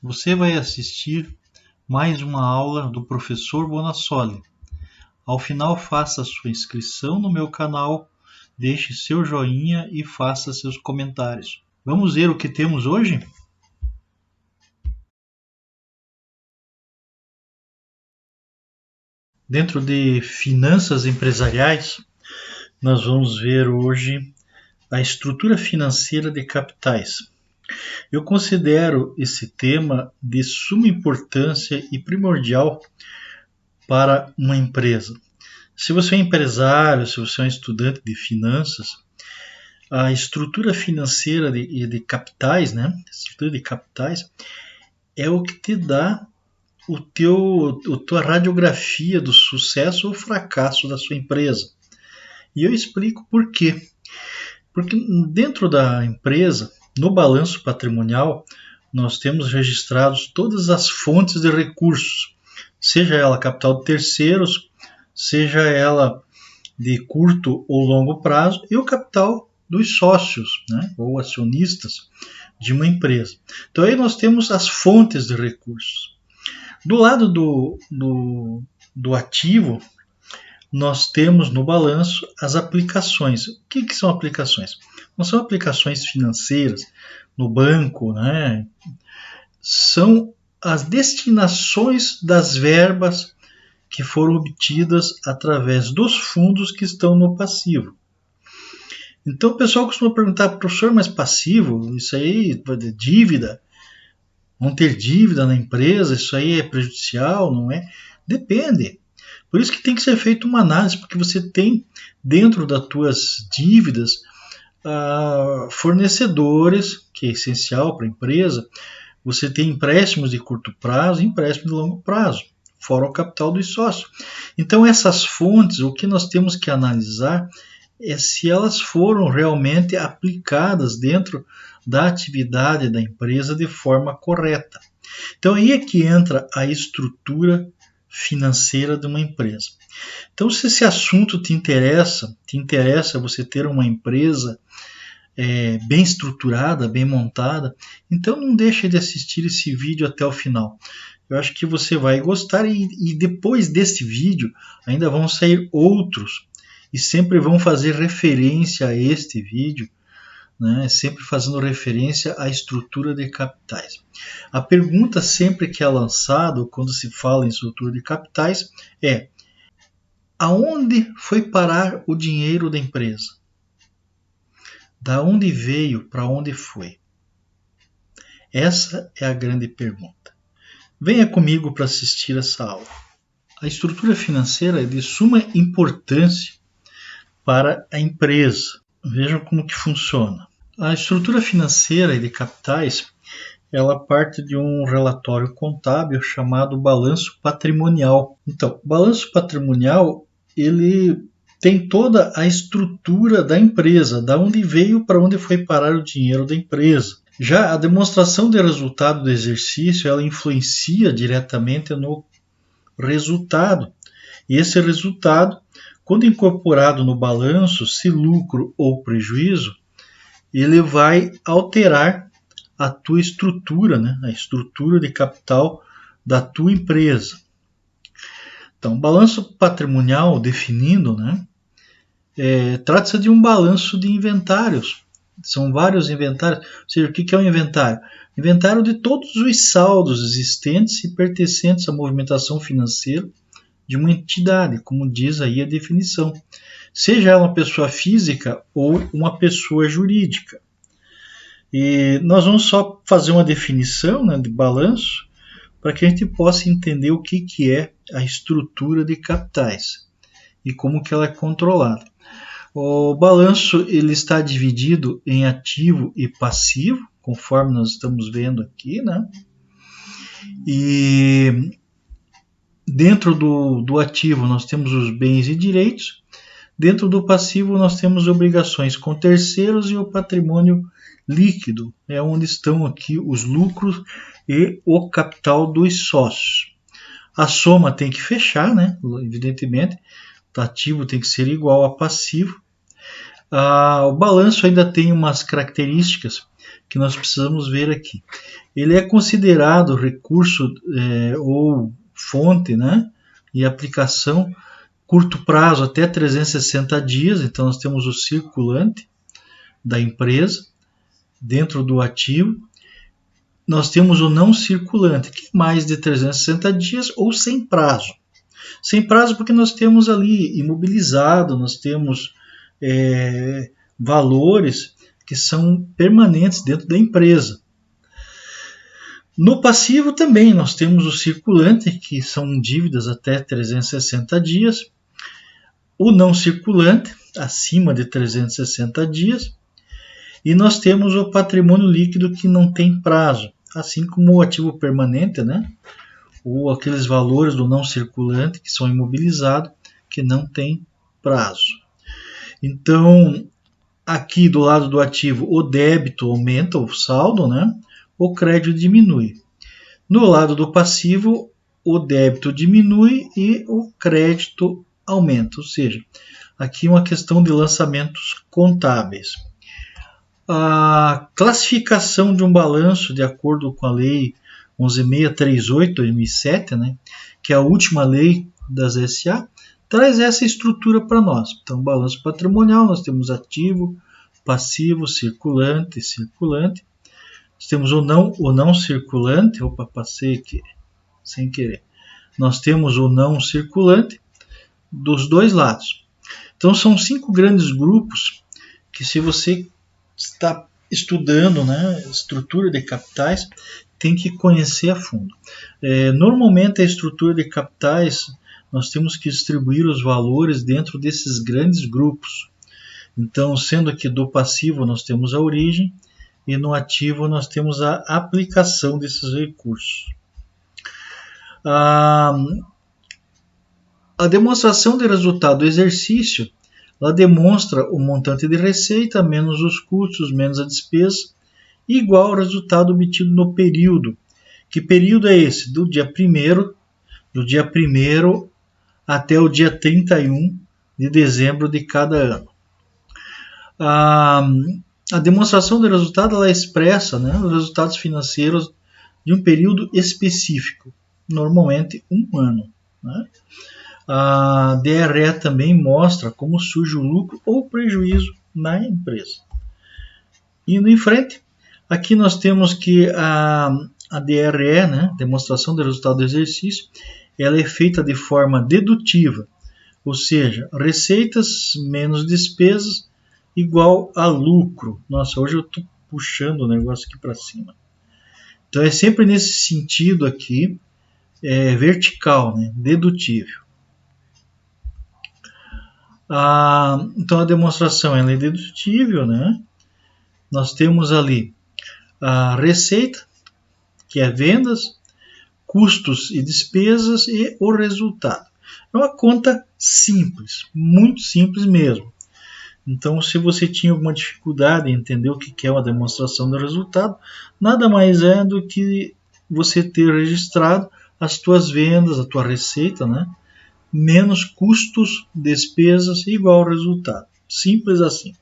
Você vai assistir mais uma aula do professor Bonassoli. Ao final, faça sua inscrição no meu canal, deixe seu joinha e faça seus comentários. Vamos ver o que temos hoje? Dentro de finanças empresariais, nós vamos ver hoje a estrutura financeira de capitais. Eu considero esse tema de suma importância e primordial para uma empresa. Se você é empresário, se você é um estudante de finanças, a estrutura financeira de capitais, né? A estrutura de capitais é o que te dá a tua radiografia do sucesso ou fracasso da sua empresa. E eu explico por quê. Porque dentro da empresa, no balanço patrimonial, nós temos registrados todas as fontes de recursos, seja ela capital de terceiros, seja ela de curto ou longo prazo, e o capital dos sócios, né, ou acionistas de uma empresa. Então aí nós temos as fontes de recursos. Do lado do ativo, nós temos no balanço as aplicações. O que são aplicações? Não são aplicações financeiras no banco, né? São as destinações das verbas que foram obtidas através dos fundos que estão no passivo. Então o pessoal costuma perguntar, professor, mas passivo, isso aí é dívida? Vão ter dívida na empresa, isso aí é prejudicial, não é? Depende. Por isso que tem que ser feita uma análise, porque você tem dentro das tuas dívidas fornecedores, que é essencial para a empresa, você tem empréstimos de curto prazo e empréstimos de longo prazo, fora o capital dos sócios. Então essas fontes, o que nós temos que analisar é se elas foram realmente aplicadas dentro da atividade da empresa de forma correta. Então aí é que entra a estrutura financeira de uma empresa. Então se esse assunto te interessa você ter uma empresa bem estruturada, bem montada, então não deixe de assistir esse vídeo até o final. Eu acho que você vai gostar e depois deste vídeo ainda vão sair outros e sempre vão fazer referência a este vídeo, né? Sempre fazendo referência à estrutura de capitais. A pergunta sempre que é lançada quando se fala em estrutura de capitais é: aonde foi parar o dinheiro da empresa? Da onde veio, para onde foi? Essa é a grande pergunta. Venha comigo para assistir essa aula. A estrutura financeira é de suma importância para a empresa. Vejam como que funciona. A estrutura financeira e de capitais, ela parte de um relatório contábil chamado balanço patrimonial. Então, o balanço patrimonial, ele tem toda a estrutura da empresa, da onde veio, para onde foi parar o dinheiro da empresa. Já a demonstração de resultado do exercício, ela influencia diretamente no resultado. E esse resultado, quando incorporado no balanço, se lucro ou prejuízo, ele vai alterar a tua estrutura, né? A estrutura de capital da tua empresa. Então, balanço patrimonial, definindo, né? Trata-se de um balanço de inventários. São vários inventários. Ou seja, o que é um inventário? Inventário de todos os saldos existentes e pertencentes à movimentação financeira de uma entidade, como diz aí a definição. Seja ela uma pessoa física ou uma pessoa jurídica. E nós vamos só fazer uma definição, né, de balanço para que a gente possa entender o que é a estrutura de capitais e como que ela é controlada. O balanço ele está dividido em ativo e passivo, conforme nós estamos vendo aqui, né? E dentro do ativo nós temos os bens e direitos, dentro do passivo nós temos obrigações com terceiros e o patrimônio líquido, é onde estão aqui os lucros e o capital dos sócios. A soma tem que fechar, né? Evidentemente, o ativo tem que ser igual a passivo. O balanço ainda tem umas características que nós precisamos ver aqui. Ele é considerado recurso ou fonte, né, e aplicação curto prazo até 360 dias, então nós temos o circulante da empresa dentro do ativo. Nós temos o não circulante, que é mais de 360 dias ou sem prazo. Sem prazo porque nós temos ali imobilizado, nós temos valores que são permanentes dentro da empresa. No passivo também nós temos o circulante, que são dívidas até 360 dias, o não circulante, acima de 360 dias, e nós temos o patrimônio líquido que não tem prazo, assim como o ativo permanente, né? Ou aqueles valores do não circulante que são imobilizados, que não tem prazo. Então, aqui do lado do ativo, o débito aumenta, o saldo, né? O crédito diminui. No lado do passivo, o débito diminui e o crédito aumenta, ou seja, aqui uma questão de lançamentos contábeis. A classificação de um balanço, de acordo com a Lei 11.638/2007, né, que é a última lei das SA, traz essa estrutura para nós. Então, balanço patrimonial, nós temos ativo, passivo, circulante. Nós temos o não circulante, passei aqui sem querer. Nós temos o não circulante dos dois lados. Então, são 5 grandes grupos que, se você está estudando, né, estrutura de capitais, tem que conhecer a fundo. Normalmente, a estrutura de capitais, nós temos que distribuir os valores dentro desses grandes grupos. Então, sendo que do passivo nós temos a origem e no ativo nós temos a aplicação desses recursos. A demonstração de resultado do exercício, ela demonstra o montante de receita menos os custos, menos a despesa, igual ao resultado obtido no período. Que período é esse? Do dia 1º até o dia 31 de dezembro de cada ano. A demonstração de resultado, ela expressa, né, os resultados financeiros de um período específico, normalmente um ano. Né? A DRE também mostra como surge o lucro ou prejuízo na empresa. Indo em frente, aqui nós temos que a DRE, né, demonstração de resultado do exercício, ela é feita de forma dedutiva, ou seja, receitas menos despesas igual a lucro. Nossa, hoje eu estou puxando o negócio aqui para cima. Então é sempre nesse sentido aqui, vertical, né, dedutível. Então a demonstração ela é dedutível, né? Nós temos ali a receita, que é vendas, custos e despesas e o resultado. É uma conta simples, muito simples mesmo. Então, se você tinha alguma dificuldade em entender o que é uma demonstração do resultado, nada mais é do que você ter registrado as tuas vendas, a tua receita, né? Menos custos, despesas, igual ao resultado. Simples assim.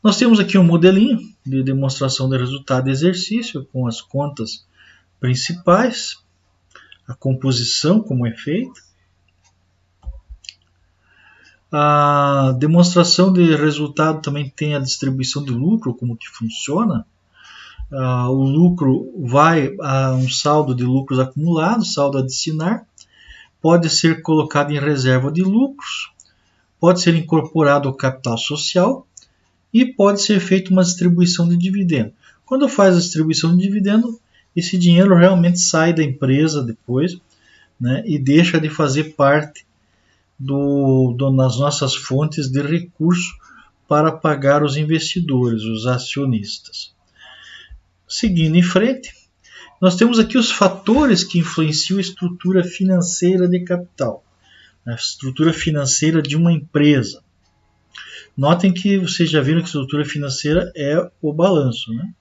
Nós temos aqui um modelinho de demonstração de resultado de exercício com as contas principais, a composição como é feita. A demonstração de resultado também tem a distribuição de lucro, como que funciona. O lucro vai a um saldo de lucros acumulados, saldo a destinar, pode ser colocado em reserva de lucros, pode ser incorporado ao capital social e pode ser feita uma distribuição de dividendo. Quando faz a distribuição de dividendo, esse dinheiro realmente sai da empresa depois, né, e deixa de fazer parte nas nossas fontes de recurso para pagar os investidores, os acionistas. Seguindo em frente, nós temos aqui os fatores que influenciam a estrutura financeira de capital, a estrutura financeira de uma empresa. Notem que vocês já viram que a estrutura financeira é o balanço, né?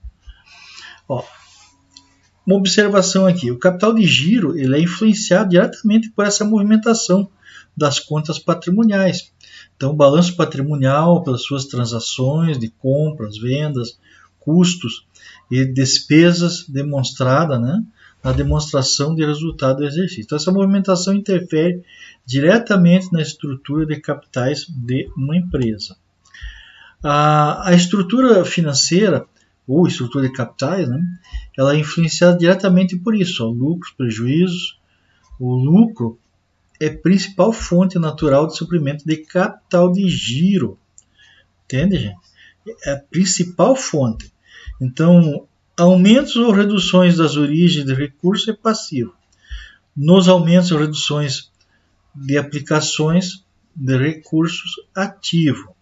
Uma observação aqui, o capital de giro ele é influenciado diretamente por essa movimentação das contas patrimoniais. Então, o balanço patrimonial, pelas suas transações de compras, vendas, custos e despesas demonstrada, né, na demonstração de resultado do exercício. Então, essa movimentação interfere diretamente na estrutura de capitais de uma empresa. A estrutura financeira, ou estrutura de capitais, né, ela é influenciada diretamente por isso, ó, lucros, prejuízos. O lucro é a principal fonte natural de suprimento de capital de giro. Entende, gente? É a principal fonte. Então, aumentos ou reduções das origens de recursos é passivo. Nos aumentos ou reduções de aplicações de recursos, ativo.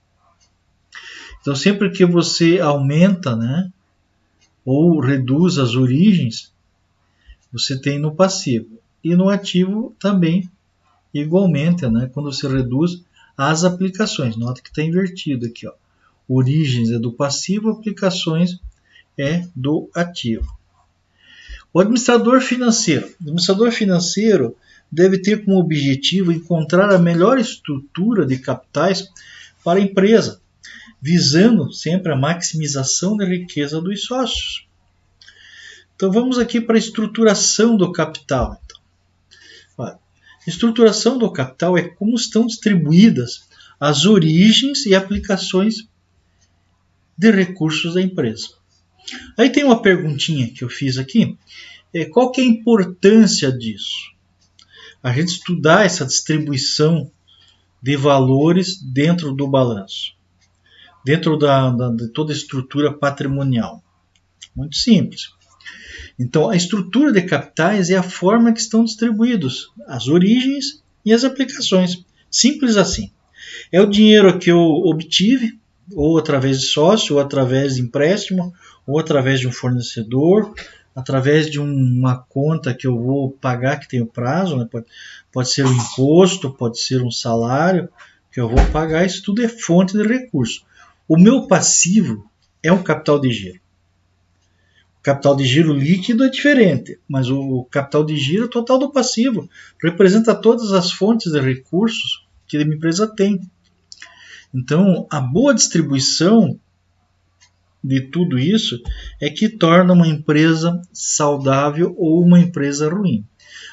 Então, sempre que você aumenta, né, ou reduz as origens, você tem no passivo. E no ativo também, igualmente, né, quando você reduz as aplicações. Nota que está invertido aqui. Ó. Origens é do passivo, aplicações é do ativo. O administrador financeiro. O administrador financeiro deve ter como objetivo encontrar a melhor estrutura de capitais para a empresa, visando sempre a maximização da riqueza dos sócios. Então vamos aqui para a estruturação do capital. Então, olha, estruturação do capital é como estão distribuídas as origens e aplicações de recursos da empresa. Aí tem uma perguntinha que eu fiz aqui. Qual que é a importância disso? A gente estudar essa distribuição de valores dentro do balanço, dentro de toda a estrutura patrimonial. Muito simples. Então, a estrutura de capitais é a forma que estão distribuídos as origens e as aplicações. Simples assim. É o dinheiro que eu obtive, ou através de sócio, ou através de empréstimo, ou através de um fornecedor, através de uma conta que eu vou pagar que tem o prazo, né? Pode ser um imposto, pode ser um salário que eu vou pagar, isso tudo é fonte de recurso. O meu passivo é um capital de giro. O capital de giro líquido é diferente, mas o capital de giro total do passivo representa todas as fontes de recursos que a empresa tem. Então, a boa distribuição de tudo isso é que torna uma empresa saudável ou uma empresa ruim.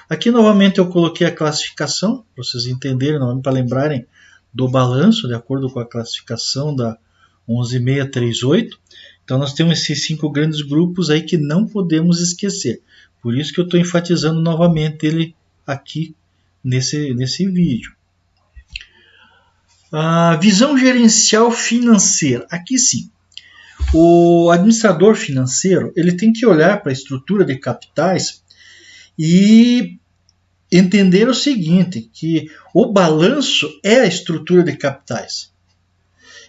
Aqui, novamente, eu coloquei a classificação, para vocês entenderem, para lembrarem do balanço, de acordo com a classificação da 11638. Então, nós temos esses 5 grandes grupos aí que não podemos esquecer. Por isso que eu estou enfatizando novamente ele aqui nesse vídeo. A visão gerencial financeira. Aqui sim. O administrador financeiro ele tem que olhar para a estrutura de capitais e entender o seguinte, que o balanço é a estrutura de capitais.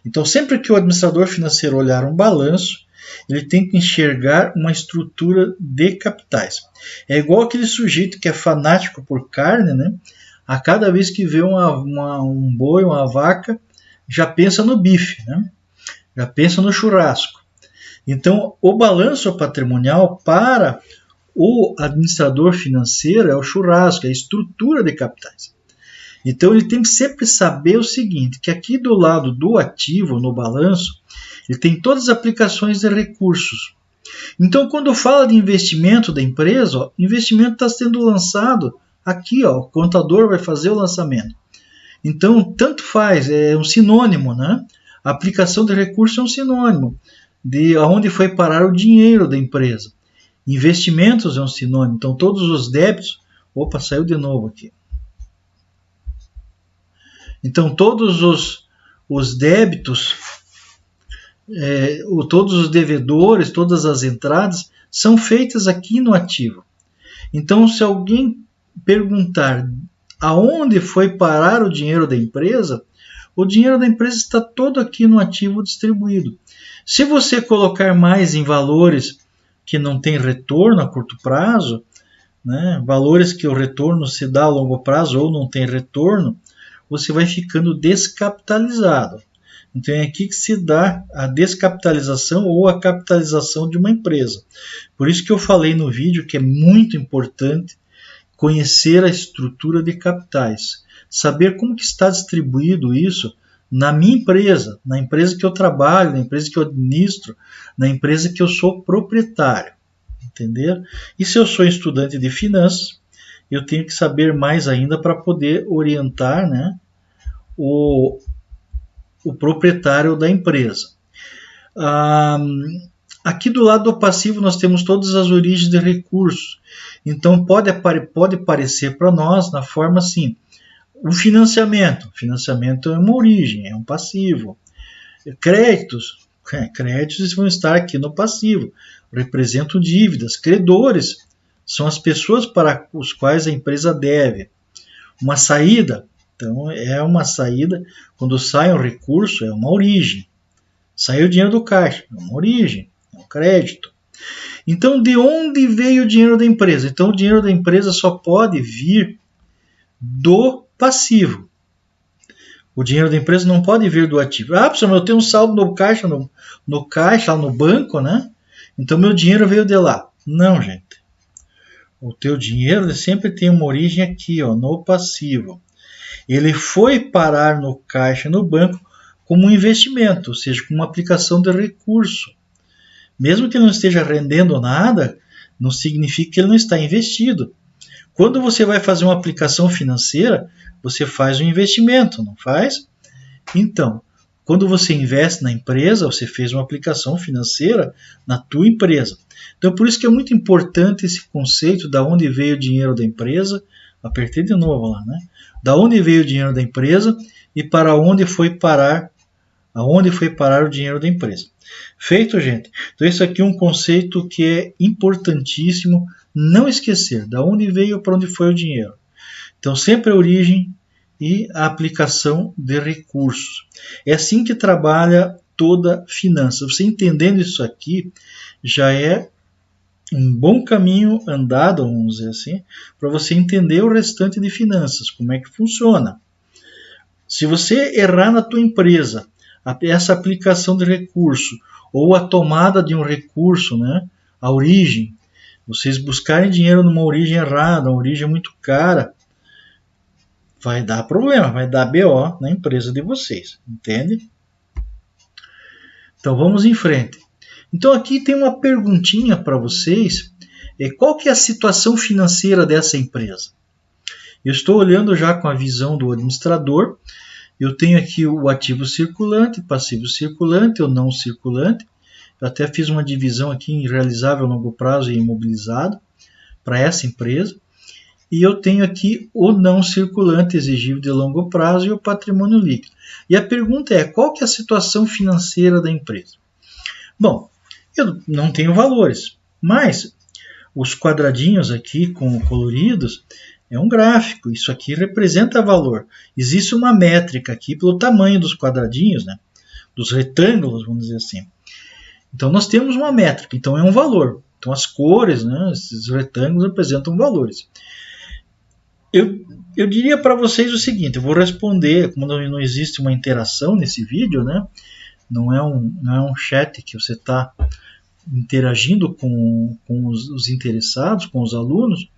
Então, sempre que o administrador financeiro olhar um balanço, ele tem que enxergar uma estrutura de capitais. É igual aquele sujeito que é fanático por carne, né? A cada vez que vê um boi, uma vaca, já pensa no bife, né? Já pensa no churrasco. Então, o balanço patrimonial para o administrador financeiro é o churrasco, é a estrutura de capitais. Então, ele tem que sempre saber o seguinte, que aqui do lado do ativo, no balanço, ele tem todas as aplicações de recursos. Então, quando fala de investimento da empresa, ó, investimento está sendo lançado aqui, ó, o contador vai fazer o lançamento. Então, tanto faz, é um sinônimo, né? A aplicação de recursos é um sinônimo de onde foi parar o dinheiro da empresa. Investimentos é um sinônimo, então todos os débitos... Opa, saiu de novo aqui. Então, todos os débitos, todos os devedores, todas as entradas são feitas aqui no ativo. Então, se alguém perguntar aonde foi parar o dinheiro da empresa, o dinheiro da empresa está todo aqui no ativo distribuído. Se você colocar mais em valores que não têm retorno a curto prazo, né, valores que o retorno se dá a longo prazo ou não tem retorno, você vai ficando descapitalizado. Então é aqui que se dá a descapitalização ou a capitalização de uma empresa. Por isso que eu falei no vídeo que é muito importante conhecer a estrutura de capitais, saber como que está distribuído isso na minha empresa, na empresa que eu trabalho, na empresa que eu administro, na empresa que eu sou proprietário. Entender? E se eu sou estudante de finanças, eu tenho que saber mais ainda para poder orientar, né, o proprietário da empresa. Aqui do lado do passivo nós temos todas as origens de recursos. Então pode parecer para nós na forma assim: o financiamento. O financiamento é uma origem, é um passivo. Créditos vão estar aqui no passivo, representam dívidas. Credores são as pessoas para os quais a empresa deve. Uma saída, então é uma saída, quando sai um recurso, é uma origem. Saiu o dinheiro do caixa, é uma origem, é um crédito. Então, de onde veio o dinheiro da empresa? Então, o dinheiro da empresa só pode vir do passivo. O dinheiro da empresa não pode vir do ativo. Professor, eu tenho um saldo no caixa, no caixa, no banco, né? Então, meu dinheiro veio de lá. Não, gente. O teu dinheiro sempre tem uma origem aqui, ó, no passivo. Ele foi parar no caixa, no banco, como um investimento, ou seja, como uma aplicação de recurso. Mesmo que ele não esteja rendendo nada, não significa que ele não está investido. Quando você vai fazer uma aplicação financeira, você faz um investimento, não faz? Então, quando você investe na empresa, você fez uma aplicação financeira na tua empresa. Então, por isso que é muito importante esse conceito da onde veio o dinheiro da empresa. Apertei de novo lá, né? Da onde veio o dinheiro da empresa e para onde foi parar, aonde foi parar o dinheiro da empresa. Feito, gente? Então, esse aqui é um conceito que é importantíssimo não esquecer. Da onde veio, para onde foi o dinheiro. Então, sempre a origem e a aplicação de recursos. É assim que trabalha toda finança. Você entendendo isso aqui, já é um bom caminho andado, vamos dizer assim, para você entender o restante de finanças, como é que funciona. Se você errar na tua empresa, essa aplicação de recurso, ou a tomada de um recurso, né, a origem, vocês buscarem dinheiro numa origem errada, uma origem muito cara, vai dar problema, vai dar BO na empresa de vocês, entende? Então vamos em frente. Então aqui tem uma perguntinha para vocês, qual que é a situação financeira dessa empresa? Eu estou olhando já com a visão do administrador, eu tenho aqui o ativo circulante, passivo circulante, o não circulante, eu até fiz uma divisão aqui em realizável a longo prazo e imobilizado para essa empresa, e eu tenho aqui o não circulante exigível de longo prazo e o patrimônio líquido. E a pergunta é, qual que é a situação financeira da empresa? Bom, eu não tenho valores, mas os quadradinhos aqui com coloridos é um gráfico, isso aqui representa valor. Existe uma métrica aqui pelo tamanho dos quadradinhos, né? Dos retângulos, vamos dizer assim. Então nós temos uma métrica, então é um valor. Então as cores, né, esses retângulos representam valores. Eu diria para vocês o seguinte, eu vou responder, como não existe uma interação nesse vídeo, né? Não é um chat que você está interagindo com os interessados, com os alunos.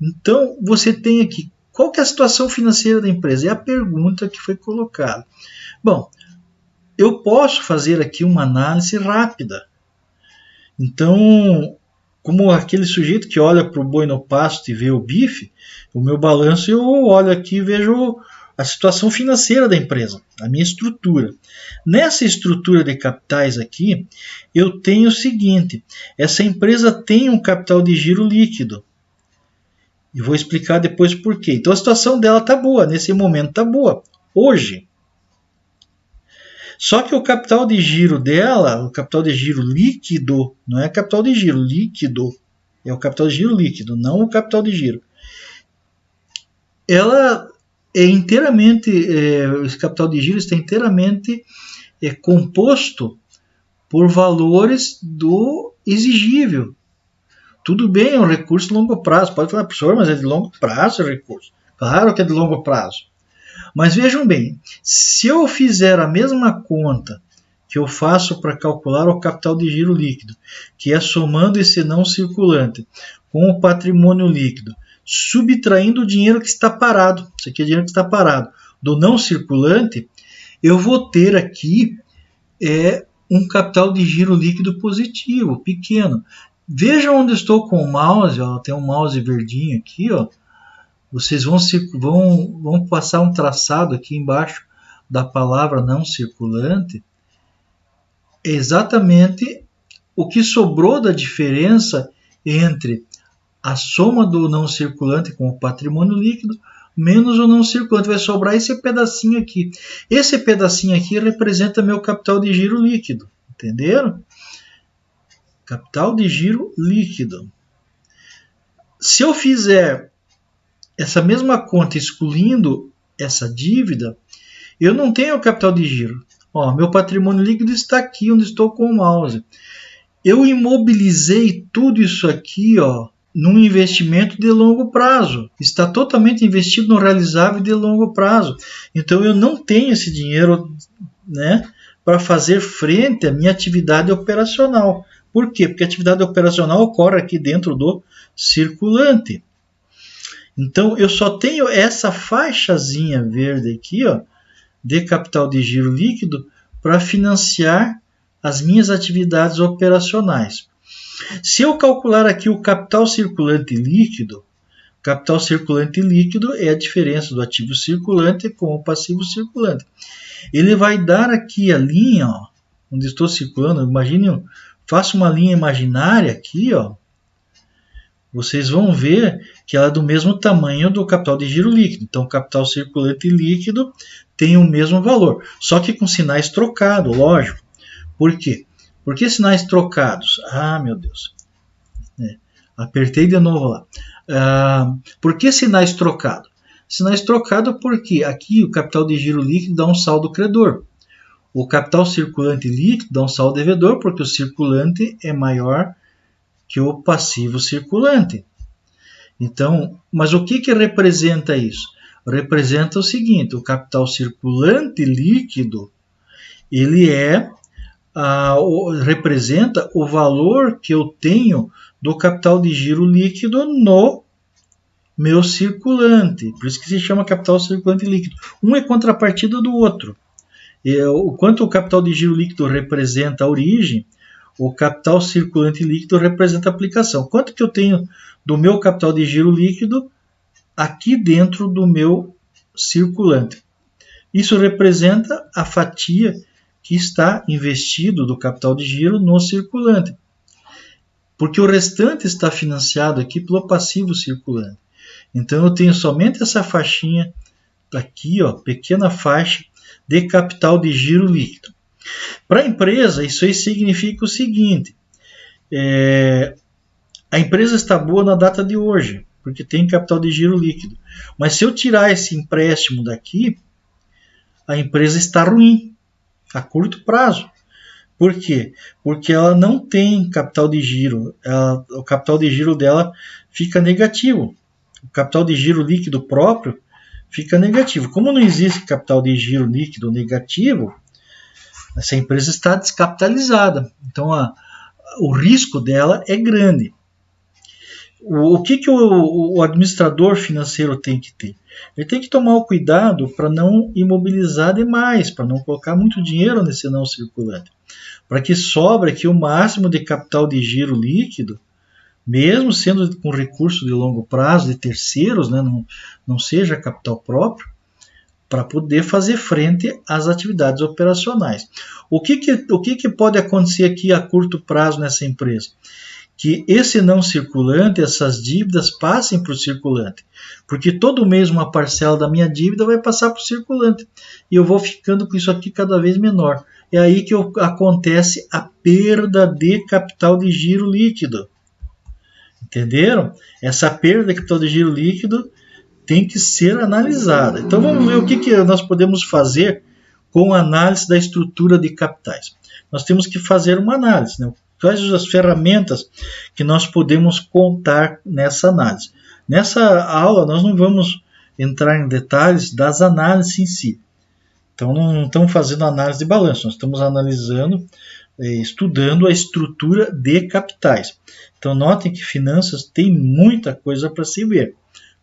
Então, você tem aqui, qual que é a situação financeira da empresa? É a pergunta que foi colocada. Bom, eu posso fazer aqui uma análise rápida. Então, como aquele sujeito que olha para o boi no pasto e vê o bife, o meu balanço eu olho aqui e vejo a situação financeira da empresa, a minha estrutura. Nessa estrutura de capitais aqui, eu tenho o seguinte, essa empresa tem um capital de giro líquido. E vou explicar depois por quê. Então a situação dela está boa, nesse momento está boa, hoje. Só que o capital de giro dela, o capital de giro líquido, não é capital de giro líquido, é o capital de giro líquido, não o capital de giro. Ela é inteiramente, esse capital de giro está inteiramente composto por valores do exigível. Tudo bem, é um recurso de longo prazo. Pode falar, professor, mas é de longo prazo o recurso. Claro que é de longo prazo. Mas vejam bem, se eu fizer a mesma conta que eu faço para calcular o capital de giro líquido, que é somando esse não circulante com o patrimônio líquido, subtraindo o dinheiro que está parado, isso aqui é dinheiro que está parado, do não circulante, eu vou ter aqui um capital de giro líquido positivo, pequeno. Veja onde estou com o mouse, ó, tem um mouse verdinho aqui, ó. Vocês vão passar um traçado aqui embaixo da palavra não circulante. É exatamente o que sobrou da diferença entre a soma do não circulante com o patrimônio líquido menos o não circulante. Vai sobrar esse pedacinho aqui. Esse pedacinho aqui representa meu capital de giro líquido. Entenderam? Capital de giro líquido. Se eu fizer essa mesma conta excluindo essa dívida, eu não tenho o capital de giro. Ó, meu patrimônio líquido está aqui onde estou com o mouse. Eu imobilizei tudo isso aqui, ó, num investimento de longo prazo. Está totalmente investido no realizável de longo prazo. Então eu não tenho esse dinheiro, né, para fazer frente à minha atividade operacional. Por quê? Porque a atividade operacional ocorre aqui dentro do circulante. Então eu só tenho essa faixazinha verde aqui, ó, de capital de giro líquido para financiar as minhas atividades operacionais. Se eu calcular aqui o capital circulante líquido é a diferença do ativo circulante com o passivo circulante. Ele vai dar aqui a linha, ó, onde estou circulando. Imagine, faço uma linha imaginária aqui, ó. Vocês vão ver que ela é do mesmo tamanho do capital de giro líquido. Então, o capital circulante líquido tem o mesmo valor, só que com sinais trocados, lógico. Por quê? Por que sinais trocados? Ah, meu Deus. Apertei de novo lá. Por que sinais trocados? Sinais trocados porque aqui o capital de giro líquido dá um saldo credor. O capital circulante líquido dá um saldo devedor porque o circulante é maior que o passivo circulante. Então, mas o que representa isso? Representa o seguinte: o capital circulante líquido, ele representa o valor que eu tenho do capital de giro líquido no meu circulante. Por isso que se chama capital circulante líquido. Um é contrapartida do outro. O quanto o capital de giro líquido representa a origem, o capital circulante líquido representa a aplicação. Quanto que eu tenho do meu capital de giro líquido aqui dentro do meu circulante? Isso representa a fatia que está investido do capital de giro no circulante. Porque o restante está financiado aqui pelo passivo circulante. Então eu tenho somente essa faixinha aqui, ó, pequena faixa de capital de giro líquido. Para a empresa, isso aí significa o seguinte: a empresa está boa na data de hoje, porque tem capital de giro líquido. Mas se eu tirar esse empréstimo daqui, a empresa está ruim a curto prazo. Por quê? Porque ela não tem capital de giro. O capital de giro dela fica negativo. O capital de giro líquido próprio fica negativo. Como não existe capital de giro líquido negativo, essa empresa está descapitalizada. Então, o risco dela é grande. O que o administrador financeiro tem que ter? Ele tem que tomar o cuidado para não imobilizar demais, para não colocar muito dinheiro nesse não circulante, para que sobre aqui o máximo de capital de giro líquido, mesmo sendo com recurso de longo prazo de terceiros, né, não seja capital próprio, para poder fazer frente às atividades operacionais. O que pode acontecer aqui a curto prazo nessa empresa? Que esse não circulante, essas dívidas passem para o circulante, porque todo mês uma parcela da minha dívida vai passar para o circulante, e eu vou ficando com isso aqui cada vez menor. É aí que acontece a perda de capital de giro líquido. Entenderam? Essa perda de capital de giro líquido tem que ser analisada. Então vamos ver o que nós podemos fazer com a análise da estrutura de capitais. Nós temos que fazer uma análise, né? Quais as ferramentas que nós podemos contar nessa análise. Nessa aula nós não vamos entrar em detalhes das análises em si. Então não estamos fazendo análise de balanço, nós estamos analisando, estudando a estrutura de capitais. Então notem que finanças tem muita coisa para se ver,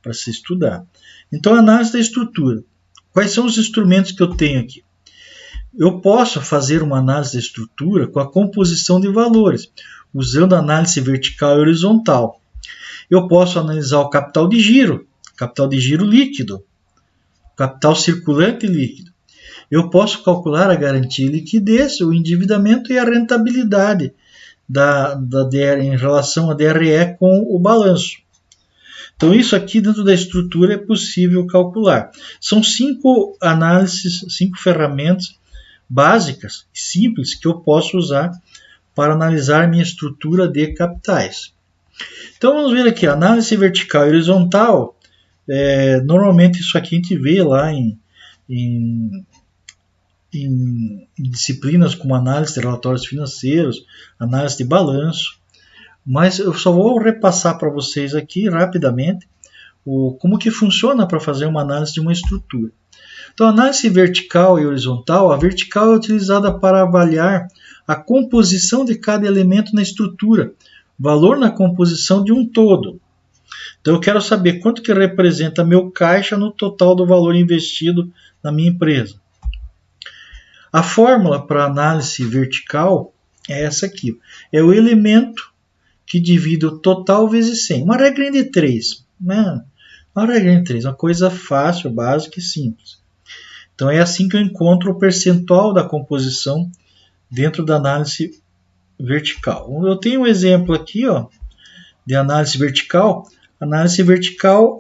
para se estudar. Então análise da estrutura. Quais são os instrumentos que eu tenho aqui? Eu posso fazer uma análise da estrutura com a composição de valores, usando análise vertical e horizontal. Eu posso analisar o capital de giro líquido, capital circulante líquido. Eu posso calcular a garantia e liquidez, o endividamento e a rentabilidade da DR, em relação à DRE com o balanço. Então, isso aqui dentro da estrutura é possível calcular. São 5 análises, 5 ferramentas básicas e simples que eu posso usar para analisar minha estrutura de capitais. Então, vamos ver aqui, análise vertical e horizontal. Normalmente isso aqui a gente vê lá em disciplinas como análise de relatórios financeiros, análise de balanço, mas eu só vou repassar para vocês aqui rapidamente como que funciona para fazer uma análise de uma estrutura. Então, análise vertical e horizontal, a vertical é utilizada para avaliar a composição de cada elemento na estrutura, valor na composição de um todo. Então, eu quero saber quanto que representa meu caixa no total do valor investido na minha empresa. A fórmula para análise vertical é essa aqui. É o elemento que divide o total vezes 100. Uma regrinha de 3. Né? Uma regrinha de 3. Uma coisa fácil, básica e simples. Então é assim que eu encontro o percentual da composição dentro da análise vertical. Eu tenho um exemplo aqui de análise vertical. Análise vertical,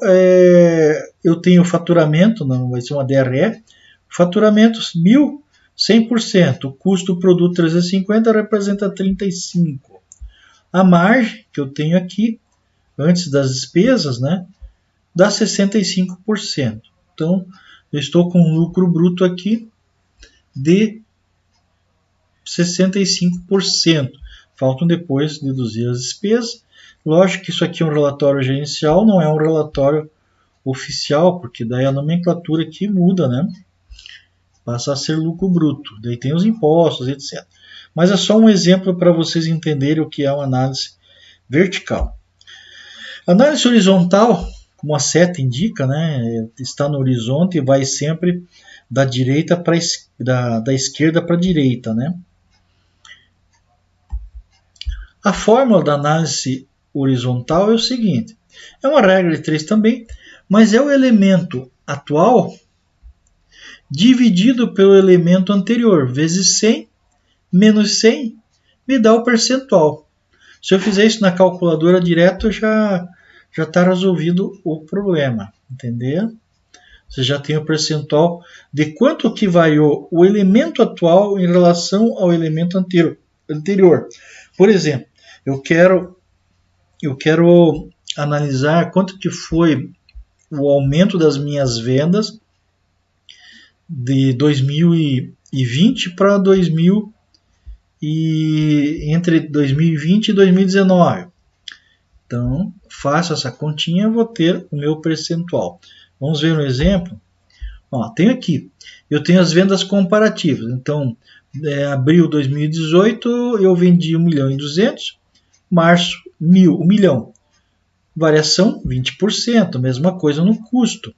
eu tenho faturamento, não vai ser uma DRE. Faturamento 1.000, 100%. O custo do produto 350 representa 35%. A margem que eu tenho aqui, antes das despesas, né, dá 65%. Então, eu estou com um lucro bruto aqui de 65%. Faltam depois deduzir as despesas. Lógico que isso aqui é um relatório gerencial, não é um relatório oficial, porque daí a nomenclatura aqui muda, né? Passa a ser lucro bruto. Daí tem os impostos, etc. Mas é só um exemplo para vocês entenderem o que é uma análise vertical. Análise horizontal, como a seta indica, né, está no horizonte e vai sempre da direita para da esquerda para a direita, né? A fórmula da análise horizontal é o seguinte: é uma regra de 3 também, mas é o elemento atual dividido pelo elemento anterior, vezes 100, menos 100, me dá o percentual. Se eu fizer isso na calculadora direto, já está resolvido o problema, entendeu? Você já tem o percentual de quanto que variou o elemento atual em relação ao elemento anterior. Por exemplo, eu quero analisar quanto que foi o aumento das minhas vendas de 2020 para entre 2020 e 2019. Então, faço essa continha e vou ter o meu percentual. Vamos ver um exemplo. Tenho aqui, eu tenho as vendas comparativas. Então, abril 2018 eu vendi 1.200.000, março 1 milhão. Variação 20%, mesma coisa no custo.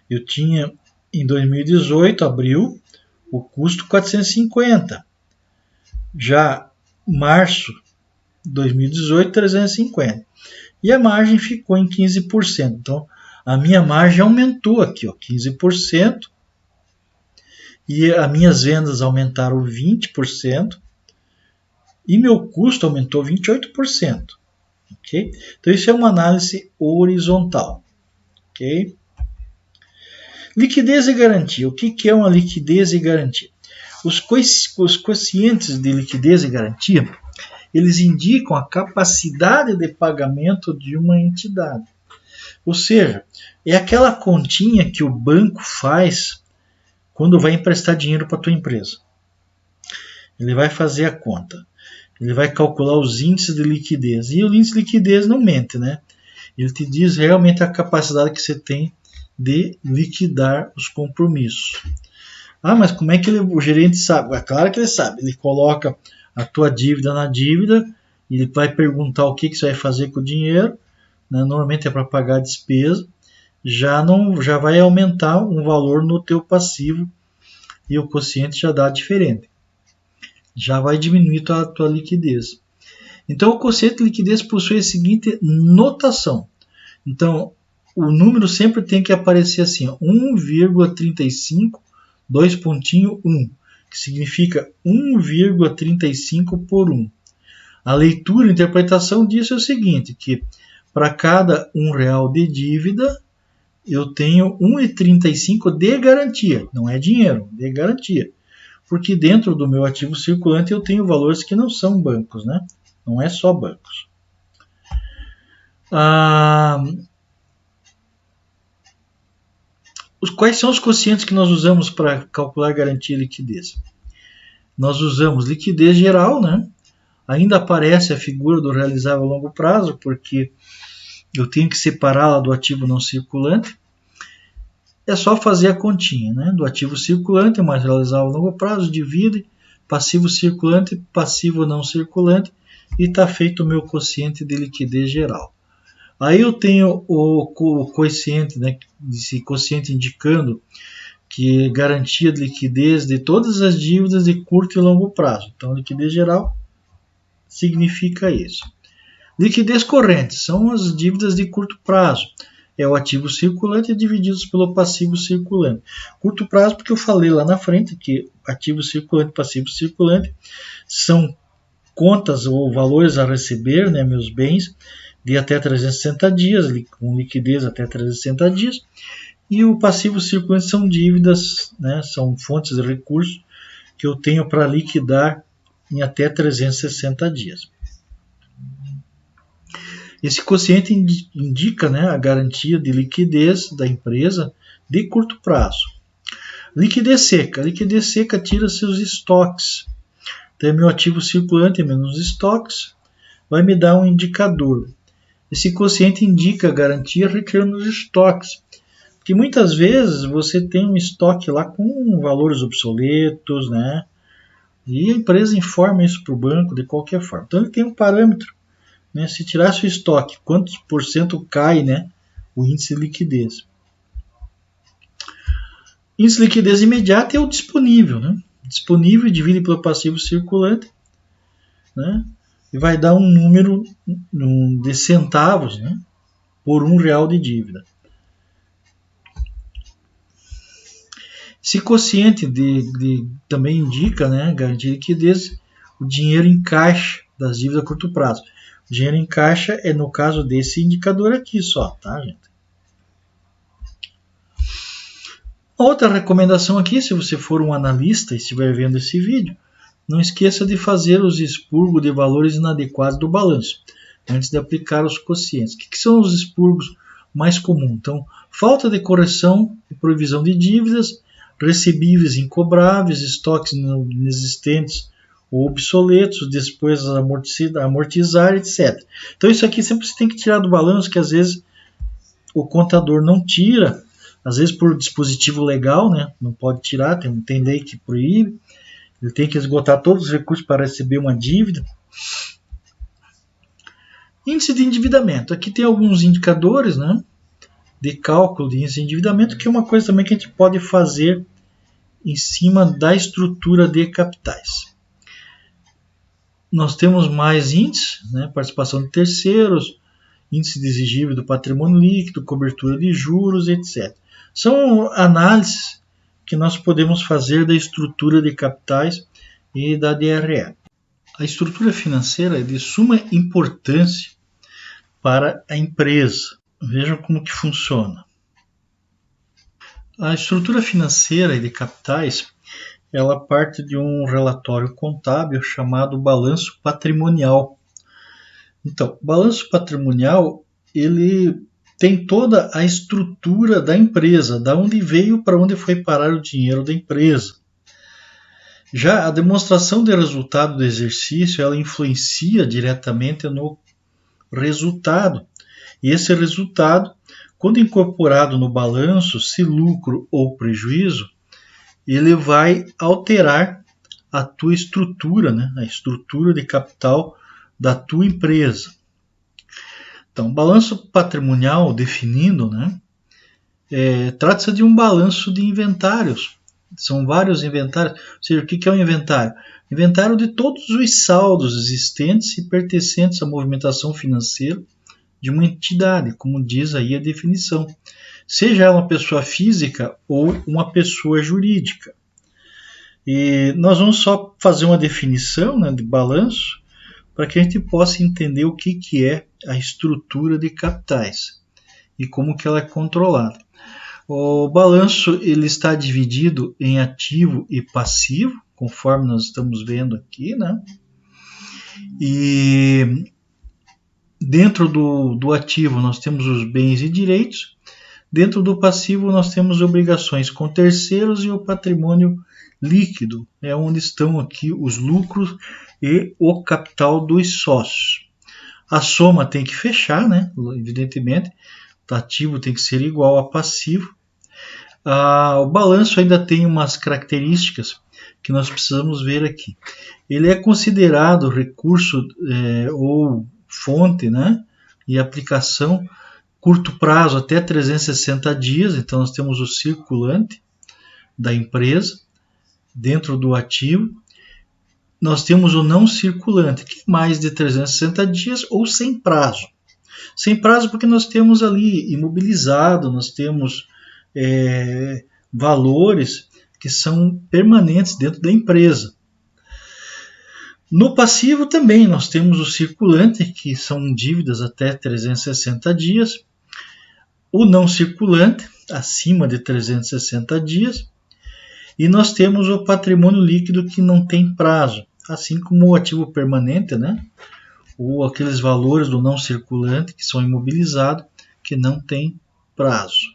Eu tinha em 2018, abril, o custo 450. Já março 2018, 350. E a margem ficou em 15%. Então, a minha margem aumentou aqui, 15%. E as minhas vendas aumentaram 20%. E meu custo aumentou 28%. Okay? Então, isso é uma análise horizontal. Okay? Liquidez e garantia. O que é uma liquidez e garantia? Os quocientes de liquidez e garantia, eles indicam a capacidade de pagamento de uma entidade. Ou seja, é aquela continha que o banco faz quando vai emprestar dinheiro para a tua empresa. Ele vai fazer a conta. Ele vai calcular os índices de liquidez. E o índice de liquidez não mente, né? Ele te diz realmente a capacidade que você tem de liquidar os compromissos. Mas como é que o gerente sabe? É claro que ele sabe. Ele coloca a tua dívida na dívida, ele vai perguntar o que você vai fazer com o dinheiro, né? Normalmente é para pagar a despesa, já vai aumentar um valor no teu passivo e o quociente já dá diferente. Já vai diminuir a tua liquidez. Então, o quociente de liquidez possui a seguinte notação. Então, o número sempre tem que aparecer assim, 1,35, 2,1, que significa 1,35 por 1. A leitura e interpretação disso é o seguinte, que para cada R$1 de dívida, eu tenho 1,35 de garantia, não é dinheiro, de garantia. Porque dentro do meu ativo circulante eu tenho valores que não são bancos, né? Não é só bancos. Quais são os quocientes que nós usamos para calcular garantia e liquidez? Nós usamos liquidez geral, né? Ainda aparece a figura do realizável a longo prazo, porque eu tenho que separá-la do ativo não circulante. É só fazer a continha, né? Do ativo circulante mais realizável a longo prazo, divide passivo circulante, passivo não circulante, e está feito o meu quociente de liquidez geral. Aí eu tenho o quociente, né? Esse quociente indicando que garantia de liquidez de todas as dívidas de curto e longo prazo. Então, liquidez geral significa isso. Liquidez corrente são as dívidas de curto prazo. É o ativo circulante divididos pelo passivo circulante. Curto prazo, porque eu falei lá na frente que ativo circulante e passivo circulante são contas ou valores a receber, né, meus bens, de até 360 dias, com liquidez até 360 dias. E o passivo circulante são dívidas, né, são fontes de recursos que eu tenho para liquidar em até 360 dias. Esse quociente indica, né, a garantia de liquidez da empresa de curto prazo. Liquidez seca. Liquidez seca tira seus estoques. Então, meu ativo circulante menos estoques vai me dar um indicador. Esse quociente indica a garantia retirando os estoques. Porque muitas vezes você tem um estoque lá com valores obsoletos, né? E a empresa informa isso para o banco de qualquer forma. Então ele tem um parâmetro. Né? Se tirasse o estoque, quantos por cento cai, né, o índice de liquidez? Índice de liquidez imediata é o disponível. Né? Disponível divide pelo passivo circulante, né? E vai dar um número de centavos, né, por R$1 de dívida. Esse quociente também indica, né, garantia de liquidez, o dinheiro em caixa das dívidas a curto prazo. O dinheiro em caixa é no caso desse indicador aqui só, tá, gente? Outra recomendação aqui, se você for um analista e estiver vendo esse vídeo, não esqueça de fazer os expurgos de valores inadequados do balanço, antes de aplicar os quocientes. O que são os expurgos mais comuns? Então, falta de correção e provisão de dívidas, recebíveis incobráveis, estoques inexistentes ou obsoletos, despesas a amortizar, etc. Então isso aqui sempre você tem que tirar do balanço, que às vezes o contador não tira, às vezes por dispositivo legal, né? Não pode tirar, tem lei que proíbe, ele tem que esgotar todos os recursos para receber uma dívida. Índice de endividamento, aqui tem alguns indicadores, né, de cálculo de índice de endividamento, que é uma coisa também que a gente pode fazer em cima da estrutura de capitais. Nós temos mais índices, né, participação de terceiros, índice de exigível do patrimônio líquido, cobertura de juros, etc. São análises que nós podemos fazer da estrutura de capitais e da DRE. A estrutura financeira é de suma importância para a empresa. Vejam como que funciona. A estrutura financeira e de capitais, ela parte de um relatório contábil chamado balanço patrimonial. Então, o balanço patrimonial, ele tem toda a estrutura da empresa, da onde veio para onde foi parar o dinheiro da empresa. Já a demonstração de resultado do exercício, ela influencia diretamente no resultado. E esse resultado, quando incorporado no balanço, se lucro ou prejuízo, ele vai alterar a tua estrutura, né? A estrutura de capital da tua empresa. Então, balanço patrimonial definindo, né? Trata-se de um balanço de inventários São vários inventários. Ou seja, o que é um inventário? Inventário de todos os saldos existentes e pertencentes à movimentação financeira de uma entidade, como diz aí a definição. Seja ela uma pessoa física ou uma pessoa jurídica. E nós vamos só fazer uma definição, né, de balanço, para que a gente possa entender o que é a estrutura de capitais e como que ela é controlada. O balanço ele está dividido em ativo e passivo, conforme nós estamos vendo aqui, né? E dentro do ativo nós temos os bens e direitos, dentro do passivo nós temos obrigações com terceiros e o patrimônio líquido, é onde estão aqui os lucros e o capital dos sócios. A soma tem que fechar, né? Evidentemente, o ativo tem que ser igual a passivo. O balanço ainda tem umas características que nós precisamos ver aqui. Ele é considerado recurso ou fonte, né? E aplicação curto prazo até 360 dias, então nós temos o circulante da empresa dentro do ativo. Nós temos o não circulante, que é mais de 360 dias ou sem prazo. Sem prazo porque nós temos ali imobilizado, nós temos valores que são permanentes dentro da empresa. No passivo também nós temos o circulante, que são dívidas até 360 dias, o não circulante, acima de 360 dias, e nós temos o patrimônio líquido que não tem prazo, assim como o ativo permanente, né? Ou aqueles valores do não circulante que são imobilizados, que não tem prazo.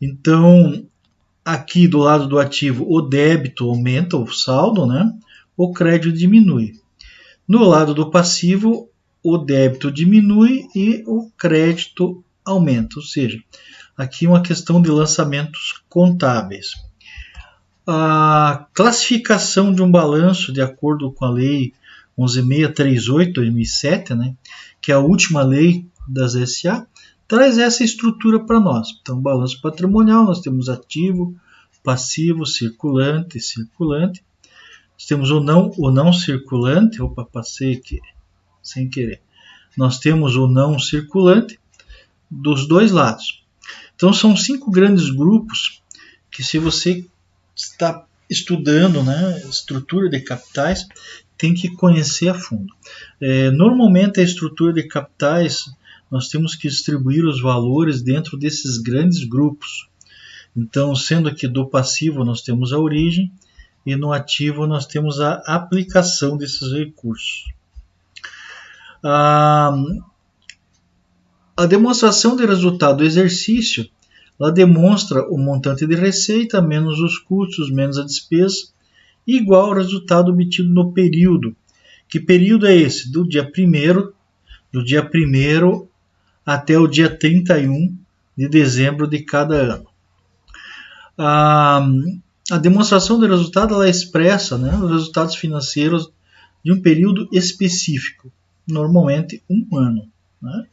Então, aqui do lado do ativo, o débito aumenta, o saldo, né? O crédito diminui. No lado do passivo, o débito diminui e o crédito aumenta, ou seja, aqui uma questão de lançamentos contábeis. A classificação de um balanço, de acordo com a Lei 11.638/2007, né, que é a última lei das SA, traz essa estrutura para nós. Então, balanço patrimonial, nós temos ativo, passivo, circulante. Nós temos o não circulante. Opa, passei aqui sem querer. Nós temos o não circulante dos dois lados. Então, são 5 grandes grupos que, se você está estudando, né, estrutura de capitais, tem que conhecer a fundo. Normalmente, a estrutura de capitais, nós temos que distribuir os valores dentro desses grandes grupos. Então, sendo que do passivo nós temos a origem e no ativo nós temos a aplicação desses recursos. A demonstração de resultado do exercício, ela demonstra o montante de receita menos os custos, menos a despesa, igual ao resultado obtido no período. Que período é esse? Do dia 1º até o dia 31 de dezembro de cada ano. A demonstração de resultado ela expressa, né, os resultados financeiros de um período específico, normalmente um ano. Né?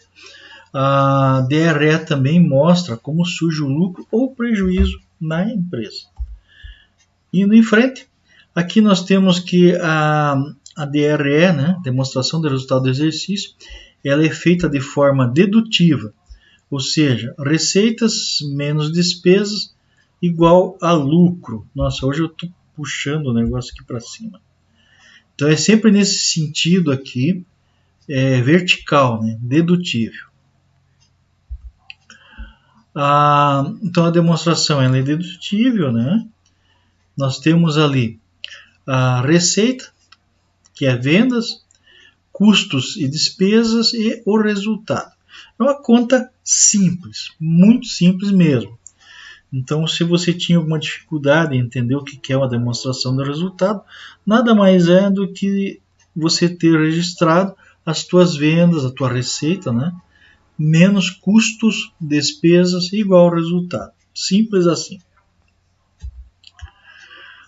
A DRE também mostra como surge o lucro ou prejuízo na empresa. Indo em frente, aqui nós temos que a DRE, né, demonstração de resultado do exercício, ela é feita de forma dedutiva, ou seja, receitas menos despesas igual a lucro. Nossa, hoje eu estou puxando o negócio aqui para cima. Então é sempre nesse sentido aqui, vertical, né, dedutível. Então a demonstração ela é dedutível, né? Nós temos ali a receita, que é vendas, custos e despesas e o resultado. É uma conta simples, muito simples mesmo. Então, se você tinha alguma dificuldade em entender o que é uma demonstração do resultado, nada mais é do que você ter registrado as tuas vendas, a tua receita, né? Menos custos, despesas, igual ao resultado. Simples assim.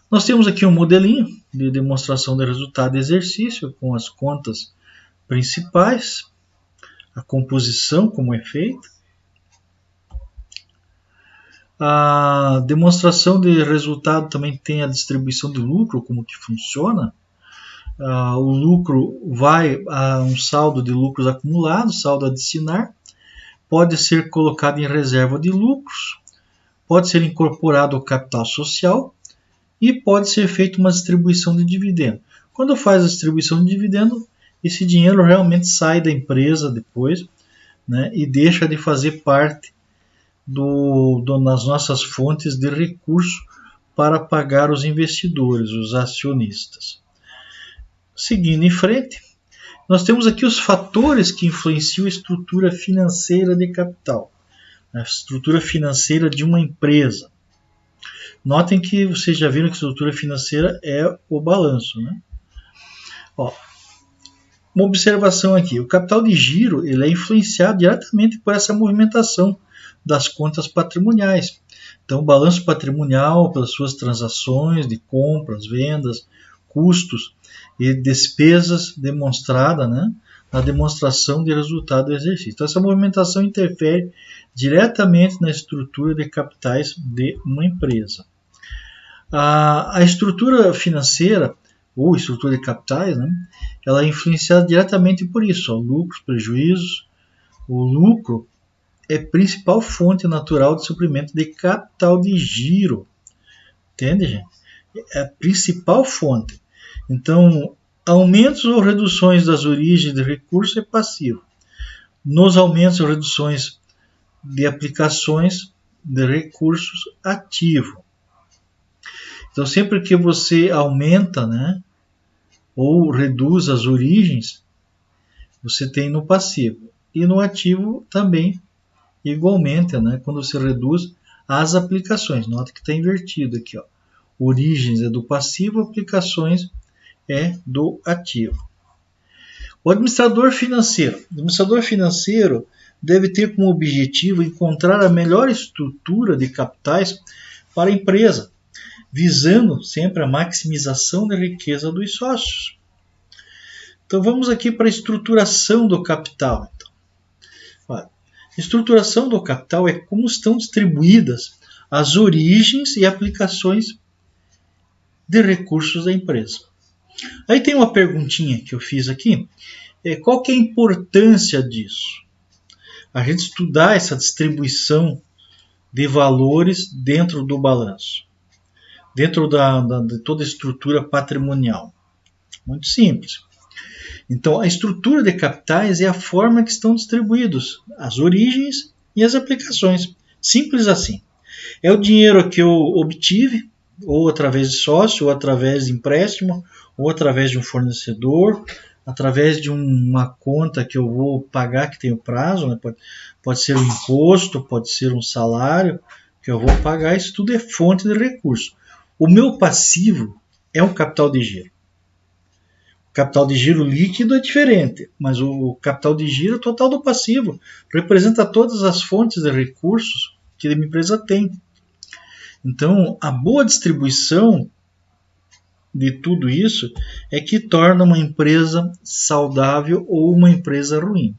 Nós temos aqui um modelinho de demonstração de resultado de exercício com as contas principais, a composição como é feita. A demonstração de resultado também tem a distribuição de lucro, como que funciona. O lucro vai a um saldo de lucros acumulados, saldo a destinar, pode ser colocado em reserva de lucros, pode ser incorporado ao capital social e pode ser feita uma distribuição de dividendo. Quando faz a distribuição de dividendo, esse dinheiro realmente sai da empresa depois, né, e deixa de fazer parte nas nossas fontes de recurso para pagar os investidores, os acionistas. Seguindo em frente, nós temos aqui os fatores que influenciam a estrutura financeira de capital, a estrutura financeira de uma empresa. Notem que vocês já viram que a estrutura financeira é o balanço, né? Uma observação aqui, o capital de giro ele é influenciado diretamente por essa movimentação das contas patrimoniais. Então, o balanço patrimonial, pelas suas transações de compras, vendas, custos e despesas demonstrada, né, na demonstração de resultado do exercício. Então, essa movimentação interfere diretamente na estrutura de capitais de uma empresa. A estrutura financeira, ou estrutura de capitais, né, ela é influenciada diretamente por isso, lucros, prejuízos. O lucro é a principal fonte natural de suprimento de capital de giro. Entende, gente? É a principal fonte. Então, aumentos ou reduções das origens de recursos é passivo. Nos aumentos ou reduções de aplicações de recursos, ativo. Então, sempre que você aumenta, né, ou reduz as origens, você tem no passivo. E no ativo também, igualmente, né, quando você reduz as aplicações. Nota que está invertido aqui. Ó. Origens é do passivo, aplicações é do ativo. O administrador financeiro. O administrador financeiro deve ter como objetivo encontrar a melhor estrutura de capitais para a empresa, visando sempre a maximização da riqueza dos sócios. Então vamos aqui para a estruturação do capital. Então, olha, estruturação do capital é como estão distribuídas as origens e aplicações de recursos da empresa. Aí tem uma perguntinha que eu fiz aqui. Qual que é a importância disso? A gente estudar essa distribuição de valores dentro do balanço, dentro de toda a estrutura patrimonial. Muito simples. Então, a estrutura de capitais é a forma que estão distribuídos as origens e as aplicações. Simples assim. É o dinheiro que eu obtive, ou através de sócio, ou através de empréstimo, ou através de um fornecedor, através de uma conta que eu vou pagar, que tem o prazo, né? Pode ser um imposto, pode ser um salário que eu vou pagar, isso tudo é fonte de recurso. O meu passivo é um capital de giro. O capital de giro líquido é diferente, mas o capital de giro total do passivo representa todas as fontes de recursos que a minha empresa tem. Então, a boa distribuição de tudo isso é que torna uma empresa saudável ou uma empresa ruim.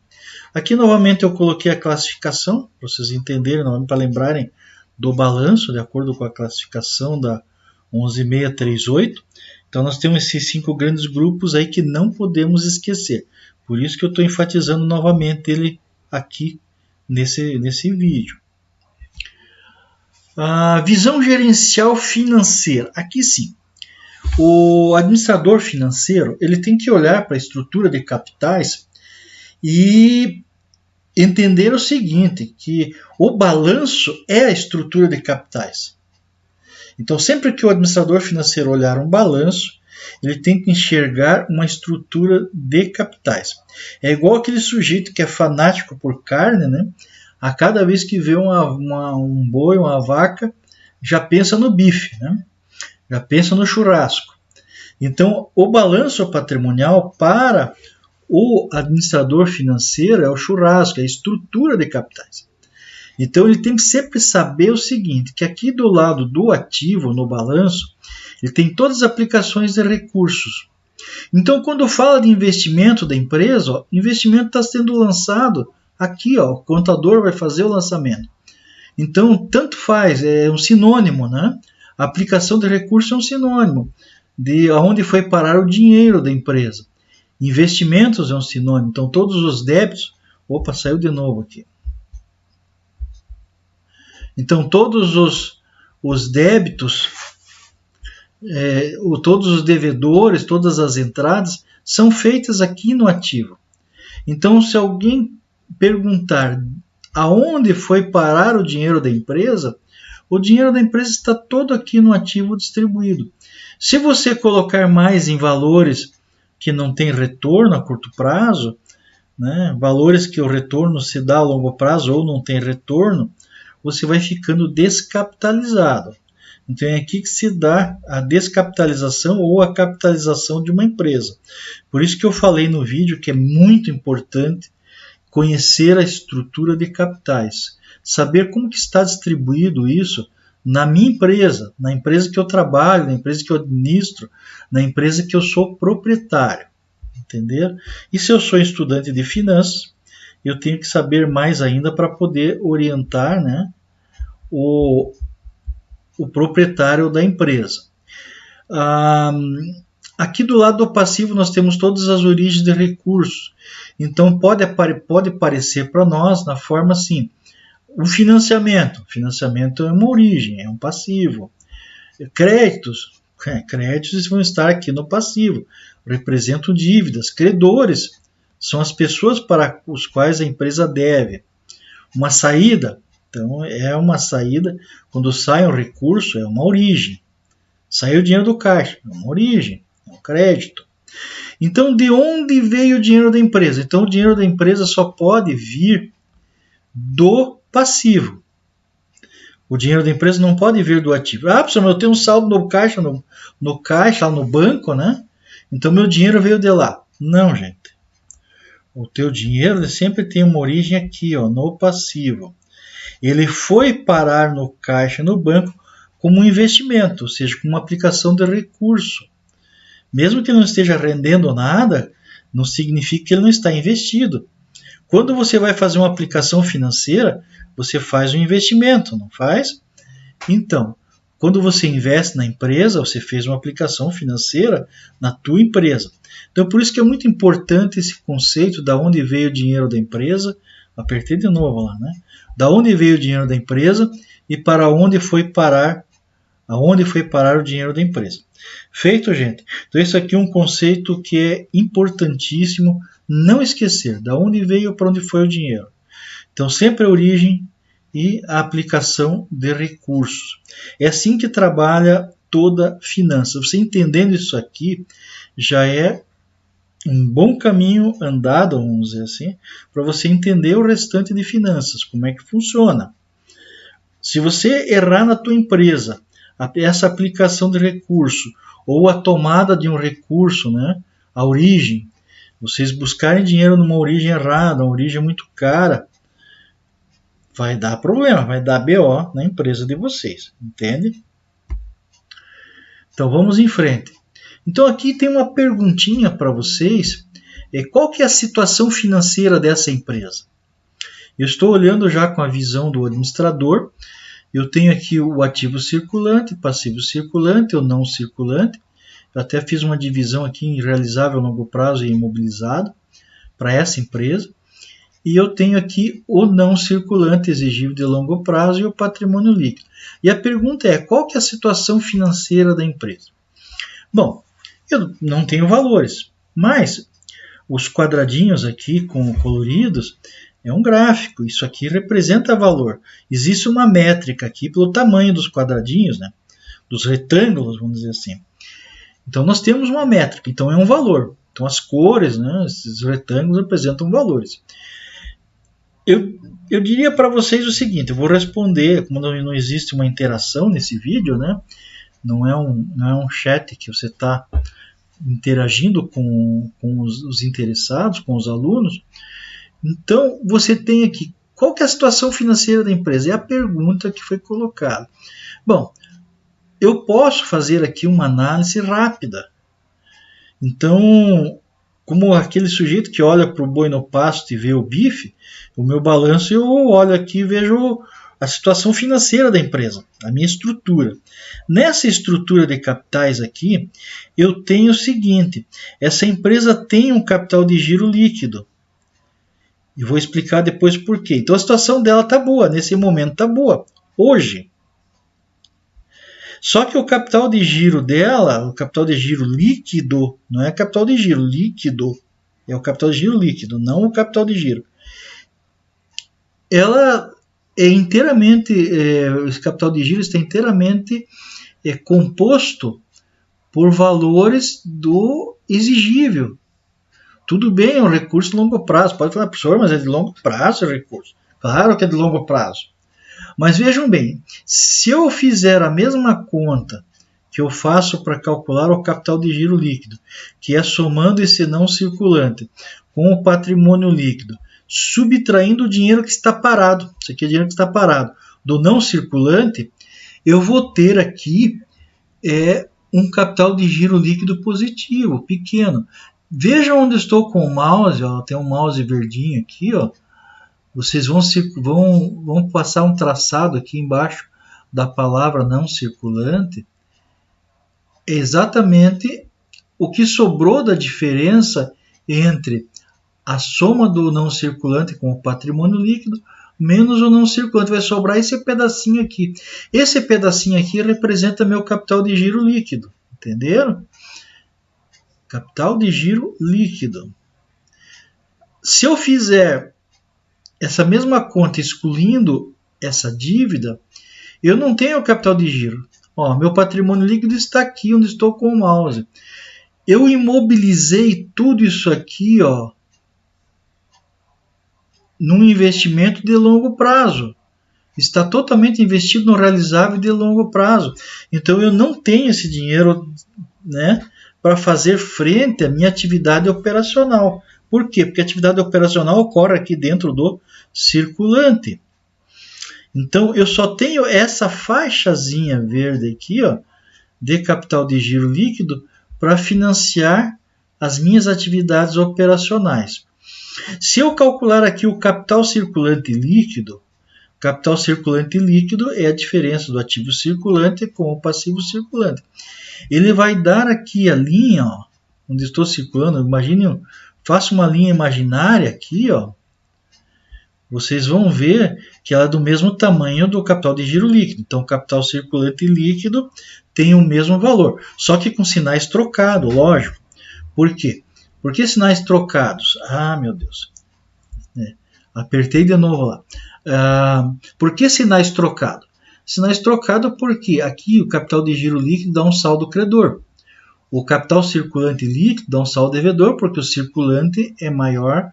Aqui, novamente, eu coloquei a classificação, para vocês entenderem, para lembrarem do balanço, de acordo com a classificação da 11638. Então, nós temos esses 5 grandes grupos aí que não podemos esquecer. Por isso que eu estou enfatizando novamente ele aqui nesse vídeo. A visão gerencial financeira. Aqui sim. O administrador financeiro ele tem que olhar para a estrutura de capitais e entender o seguinte, que o balanço é a estrutura de capitais. Então, sempre que o administrador financeiro olhar um balanço, ele tem que enxergar uma estrutura de capitais. É igual aquele sujeito que é fanático por carne, né? A cada vez que vê um boi, uma vaca, já pensa no bife, né? Já pensa no churrasco. Então, o balanço patrimonial para o administrador financeiro é o churrasco, é a estrutura de capitais. Então, ele tem que sempre saber o seguinte, que aqui do lado do ativo, no balanço, ele tem todas as aplicações de recursos. Então, quando fala de investimento da empresa, o investimento está sendo lançado aqui, ó, o contador vai fazer o lançamento. Então, tanto faz, é um sinônimo, né? A aplicação de recurso é um sinônimo de aonde foi parar o dinheiro da empresa. Investimentos é um sinônimo. Então, todos os débitos... Opa, saiu de novo aqui. Então, todos os débitos, todos os devedores, todas as entradas são feitas aqui no ativo. Então, se alguém perguntar aonde foi parar o dinheiro da empresa, o dinheiro da empresa está todo aqui no ativo distribuído. Se você colocar mais em valores que não têm retorno a curto prazo, né, valores que o retorno se dá a longo prazo ou não tem retorno, você vai ficando descapitalizado. Então é aqui que se dá a descapitalização ou a capitalização de uma empresa. Por isso que eu falei no vídeo que é muito importante conhecer a estrutura de capitais, saber como que está distribuído isso na minha empresa, na empresa que eu trabalho, na empresa que eu administro, na empresa que eu sou proprietário, entender? E se eu sou estudante de finanças, eu tenho que saber mais ainda para poder orientar, né, o proprietário da empresa. Aqui do lado do passivo nós temos todas as origens de recursos. Então pode parecer para nós na forma assim, o financiamento. O financiamento é uma origem, é um passivo. Créditos vão estar aqui no passivo, representam dívidas. Credores são as pessoas para os quais a empresa deve. Uma saída, então é uma saída, quando sai um recurso, é uma origem. Saiu o dinheiro do caixa, é uma origem, é um crédito. Então, de onde veio o dinheiro da empresa? Então, o dinheiro da empresa só pode vir do passivo. O dinheiro da empresa não pode vir do ativo. Ah, professor, eu tenho um saldo no caixa, no caixa, no banco, né? Então, meu dinheiro veio de lá. Não, gente. O teu dinheiro sempre tem uma origem aqui, ó, no passivo. Ele foi parar no caixa, no banco, como um investimento, ou seja, como uma aplicação de recurso. Mesmo que ele não esteja rendendo nada, não significa que ele não está investido. Quando você vai fazer uma aplicação financeira, você faz um investimento, não faz? Então, quando você investe na empresa, você fez uma aplicação financeira na tua empresa. Então, por isso que é muito importante esse conceito da onde veio o dinheiro da empresa. Apertei de novo lá, né? Da onde veio o dinheiro da empresa e para onde foi parar, aonde foi parar o dinheiro da empresa. Feito, gente? Então, isso aqui é um conceito que é importantíssimo não esquecer. Da onde veio, para onde foi o dinheiro. Então, sempre a origem e a aplicação de recursos. É assim que trabalha toda finança. Você entendendo isso aqui, já é um bom caminho andado, vamos dizer assim, para você entender o restante de finanças, como é que funciona. Se você errar na tua empresa, essa aplicação de recurso, ou a tomada de um recurso, né, a origem, vocês buscarem dinheiro numa origem errada, uma origem muito cara, vai dar problema, vai dar BO na empresa de vocês, entende? Então vamos em frente. Então aqui tem uma perguntinha para vocês, qual que é a situação financeira dessa empresa? Eu estou olhando já com a visão do administrador, eu tenho aqui o ativo circulante, passivo circulante, o não circulante, eu até fiz uma divisão aqui em realizável a longo prazo e imobilizado para essa empresa, e eu tenho aqui o não circulante exigível de longo prazo e o patrimônio líquido. E a pergunta é, qual que é a situação financeira da empresa? Bom, eu não tenho valores, mas os quadradinhos aqui com coloridos é um gráfico, isso aqui representa valor. Existe uma métrica aqui pelo tamanho dos quadradinhos, né? Dos retângulos, vamos dizer assim. Então nós temos uma métrica, então é um valor. Então as cores, né, esses retângulos representam valores. Eu diria para vocês o seguinte, eu vou responder, como não existe uma interação nesse vídeo, né? Não é um chat que você está interagindo com os interessados, com os alunos. Então, você tem aqui, qual que é a situação financeira da empresa? É a pergunta que foi colocada. Bom, eu posso fazer aqui uma análise rápida. Então, como aquele sujeito que olha para o boi no pasto e vê o bife, o meu balanço eu olho aqui e vejo a situação financeira da empresa, a minha estrutura. Nessa estrutura de capitais aqui, eu tenho o seguinte: essa empresa tem um capital de giro líquido. E vou explicar depois por quê. Então a situação dela está boa, nesse momento está boa, hoje. Só que o capital de giro dela, o capital de giro líquido, não é capital de giro líquido, é o capital de giro líquido, não o capital de giro. Ela é inteiramente, esse capital de giro está inteiramente composto por valores do exigível. Tudo bem, é um recurso de longo prazo. Pode falar, professor, mas é de longo prazo o recurso. Claro que é de longo prazo. Mas vejam bem, se eu fizer a mesma conta que eu faço para calcular o capital de giro líquido, que é somando esse não circulante com o patrimônio líquido, subtraindo o dinheiro que está parado, isso aqui é dinheiro que está parado, do não circulante, eu vou ter aqui um capital de giro líquido positivo, pequeno. Veja onde estou com o mouse, ó, tem um mouse verdinho aqui, ó. Vocês vão passar um traçado aqui embaixo da palavra não circulante. É exatamente o que sobrou da diferença entre a soma do não circulante com o patrimônio líquido menos o não circulante. Vai sobrar esse pedacinho aqui. Esse pedacinho aqui representa meu capital de giro líquido. Entenderam? Capital de giro líquido. Se eu fizer essa mesma conta excluindo essa dívida, eu não tenho capital de giro. Ó, meu patrimônio líquido está aqui onde estou com o mouse. Eu imobilizei tudo isso aqui, ó, num investimento de longo prazo. Está totalmente investido no realizável de longo prazo. Então eu não tenho esse dinheiro, né, para fazer frente à minha atividade operacional. Por quê? Porque a atividade operacional ocorre aqui dentro do circulante. Então eu só tenho essa faixazinha verde aqui, ó, de capital de giro líquido para financiar as minhas atividades operacionais. Se eu calcular aqui o capital circulante líquido é a diferença do ativo circulante com o passivo circulante. Ele vai dar aqui a linha, ó, onde estou circulando. Imagine, faço uma linha imaginária aqui, ó. Vocês vão ver que ela é do mesmo tamanho do capital de giro líquido. Então, o capital circulante líquido tem o mesmo valor, só que com sinais trocados, lógico. Por quê? Por que sinais trocados? Ah, meu Deus. Apertei de novo lá. Por que sinais trocados? Sinais trocados porque aqui o capital de giro líquido dá um saldo credor. O capital circulante líquido dá um saldo devedor porque o circulante é maior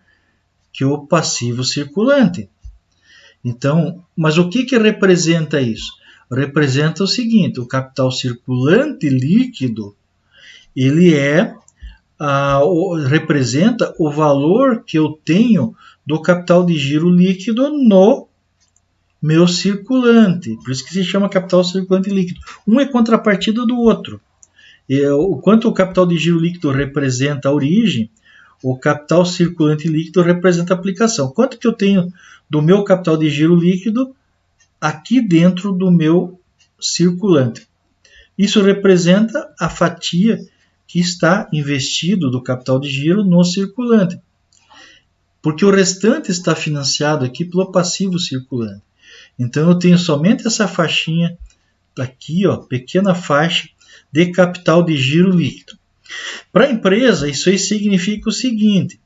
que o passivo circulante. Então, mas o que representa isso? Representa o seguinte: o capital circulante líquido, ele representa o valor que eu tenho do capital de giro líquido no meu circulante. Por isso que se chama capital circulante líquido. Um é contrapartida do outro. O quanto o capital de giro líquido representa a origem, o capital circulante líquido representa a aplicação. Quanto que eu tenho do meu capital de giro líquido aqui dentro do meu circulante? Isso representa a fatia que está investido do capital de giro no circulante. Porque o restante está financiado aqui pelo passivo circulante. Então eu tenho somente essa faixinha aqui, ó, pequena faixa de capital de giro líquido. Para a empresa, isso aí significa o seguinte: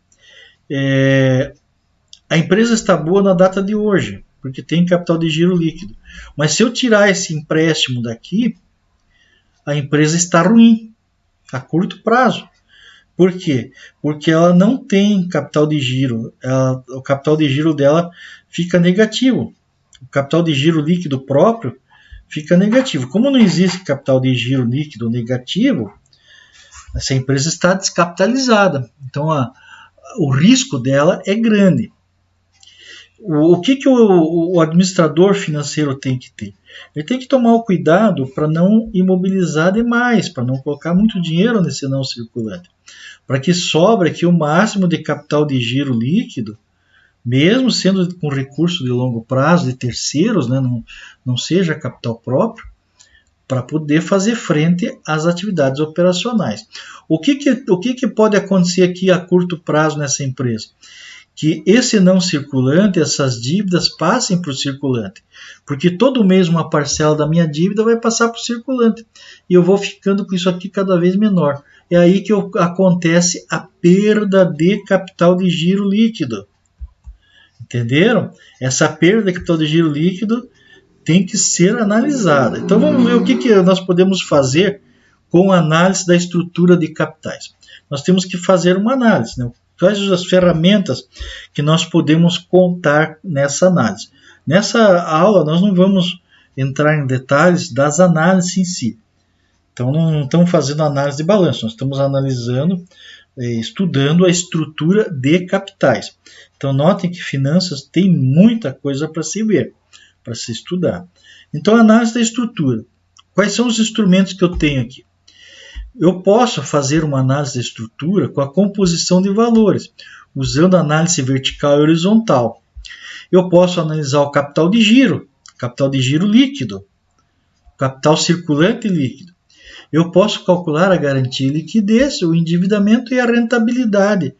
a empresa está boa na data de hoje, porque tem capital de giro líquido. Mas se eu tirar esse empréstimo daqui, a empresa está ruim, a curto prazo. Por quê? Porque ela não tem capital de giro. O capital de giro dela fica negativo. O capital de giro líquido próprio fica negativo. Como não existe capital de giro líquido negativo, essa empresa está descapitalizada. Então, o risco dela é grande. O que o administrador financeiro tem que ter? Ele tem que tomar o cuidado para não imobilizar demais, para não colocar muito dinheiro nesse não circulante, para que sobre aqui o máximo de capital de giro líquido mesmo sendo com recurso de longo prazo de terceiros, né, não seja capital próprio, para poder fazer frente às atividades operacionais. O que pode acontecer aqui a curto prazo nessa empresa? Que esse não circulante, essas dívidas passem para o circulante, porque todo mês uma parcela da minha dívida vai passar para o circulante, e eu vou ficando com isso aqui cada vez menor. É aí que acontece a perda de capital de giro líquido. Entenderam? Essa perda de capital de giro líquido tem que ser analisada. Então vamos ver o que nós podemos fazer com a análise da estrutura de capitais. Nós temos que fazer uma análise, né? Quais as ferramentas que nós podemos contar nessa análise. Nessa aula nós não vamos entrar em detalhes das análises em si. Então não estamos fazendo análise de balanço, nós estamos analisando, estudando a estrutura de capitais. Então notem que finanças tem muita coisa para se ver, para se estudar. Então, análise da estrutura. Quais são os instrumentos que eu tenho aqui? Eu posso fazer uma análise da estrutura com a composição de valores, usando a análise vertical e horizontal. Eu posso analisar o capital de giro líquido, capital circulante líquido. Eu posso calcular a garantia e liquidez, o endividamento e a rentabilidade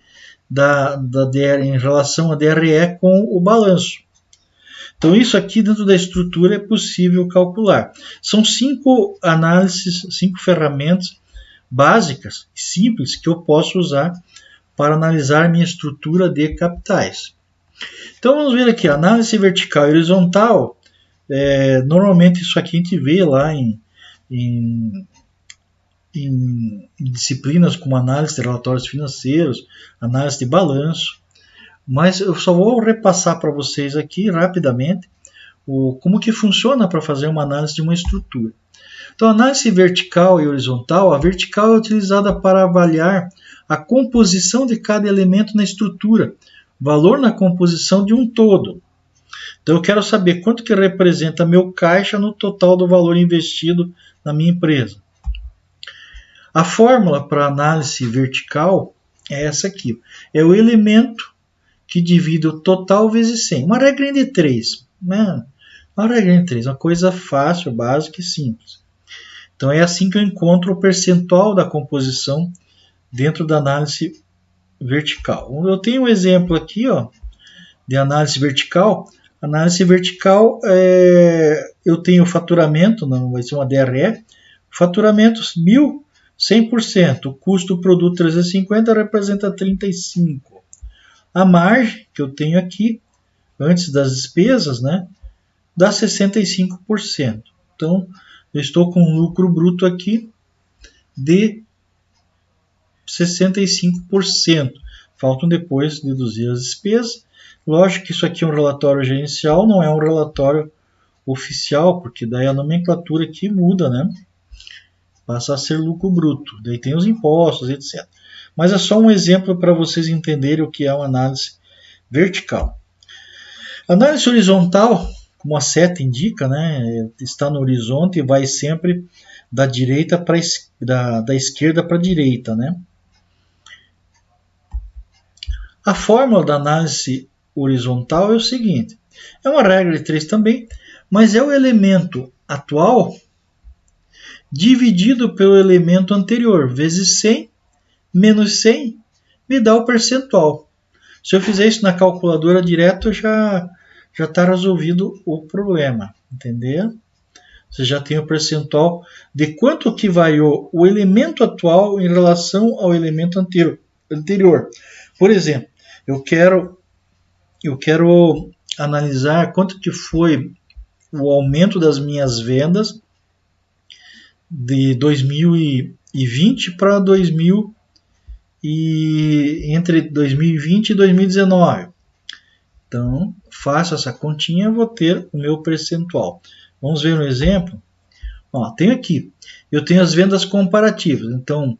da DRE, em relação à DRE com o balanço. Então, isso aqui dentro da estrutura é possível calcular. São 5 análises, 5 ferramentas básicas, simples, que eu posso usar para analisar minha estrutura de capitais. Então, vamos ver aqui, análise vertical e horizontal. Normalmente isso aqui a gente vê lá em disciplinas como análise de relatórios financeiros, análise de balanço. Mas eu só vou repassar para vocês aqui rapidamente como que funciona para fazer uma análise de uma estrutura. Então, análise vertical e horizontal, a vertical é utilizada para avaliar a composição de cada elemento na estrutura, valor na composição de um todo. Então, eu quero saber quanto que representa meu caixa no total do valor investido na minha empresa. A fórmula para análise vertical é essa aqui. É o elemento que divide o total vezes 100. Uma regrinha de 3. Né? Uma regrinha de 3, uma coisa fácil, básica e simples. Então é assim que eu encontro o percentual da composição dentro da análise vertical. Eu tenho um exemplo aqui de análise vertical. Análise vertical, eu tenho faturamento, não vai ser uma DRE. Faturamento 1.000, 100%. O custo do produto 350 representa 35%. A margem que eu tenho aqui, antes das despesas, né, dá 65%. Então, eu estou com um lucro bruto aqui de 65%. Faltam depois deduzir as despesas. Lógico que isso aqui é um relatório gerencial, não é um relatório oficial, porque daí a nomenclatura aqui muda, né? Passa a ser lucro bruto. Daí tem os impostos, etc. Mas é só um exemplo para vocês entenderem o que é uma análise vertical. Análise horizontal, como a seta indica, né, está no horizonte e vai sempre da direita para da esquerda para a direita, né? A fórmula da análise horizontal é o seguinte: é uma regra de 3 também, mas é o elemento atual dividido pelo elemento anterior, vezes 100, menos 100, me dá o percentual. Se eu fizer isso na calculadora direto, já está resolvido o problema, entendeu? Você já tem o percentual de quanto que variou o elemento atual em relação ao elemento anterior. Por exemplo, eu quero analisar quanto que foi o aumento das minhas vendas de 2020 para entre 2020 e 2019. Então, faço essa continha e vou ter o meu percentual. Vamos ver um exemplo? Tenho aqui. Eu tenho as vendas comparativas. Então,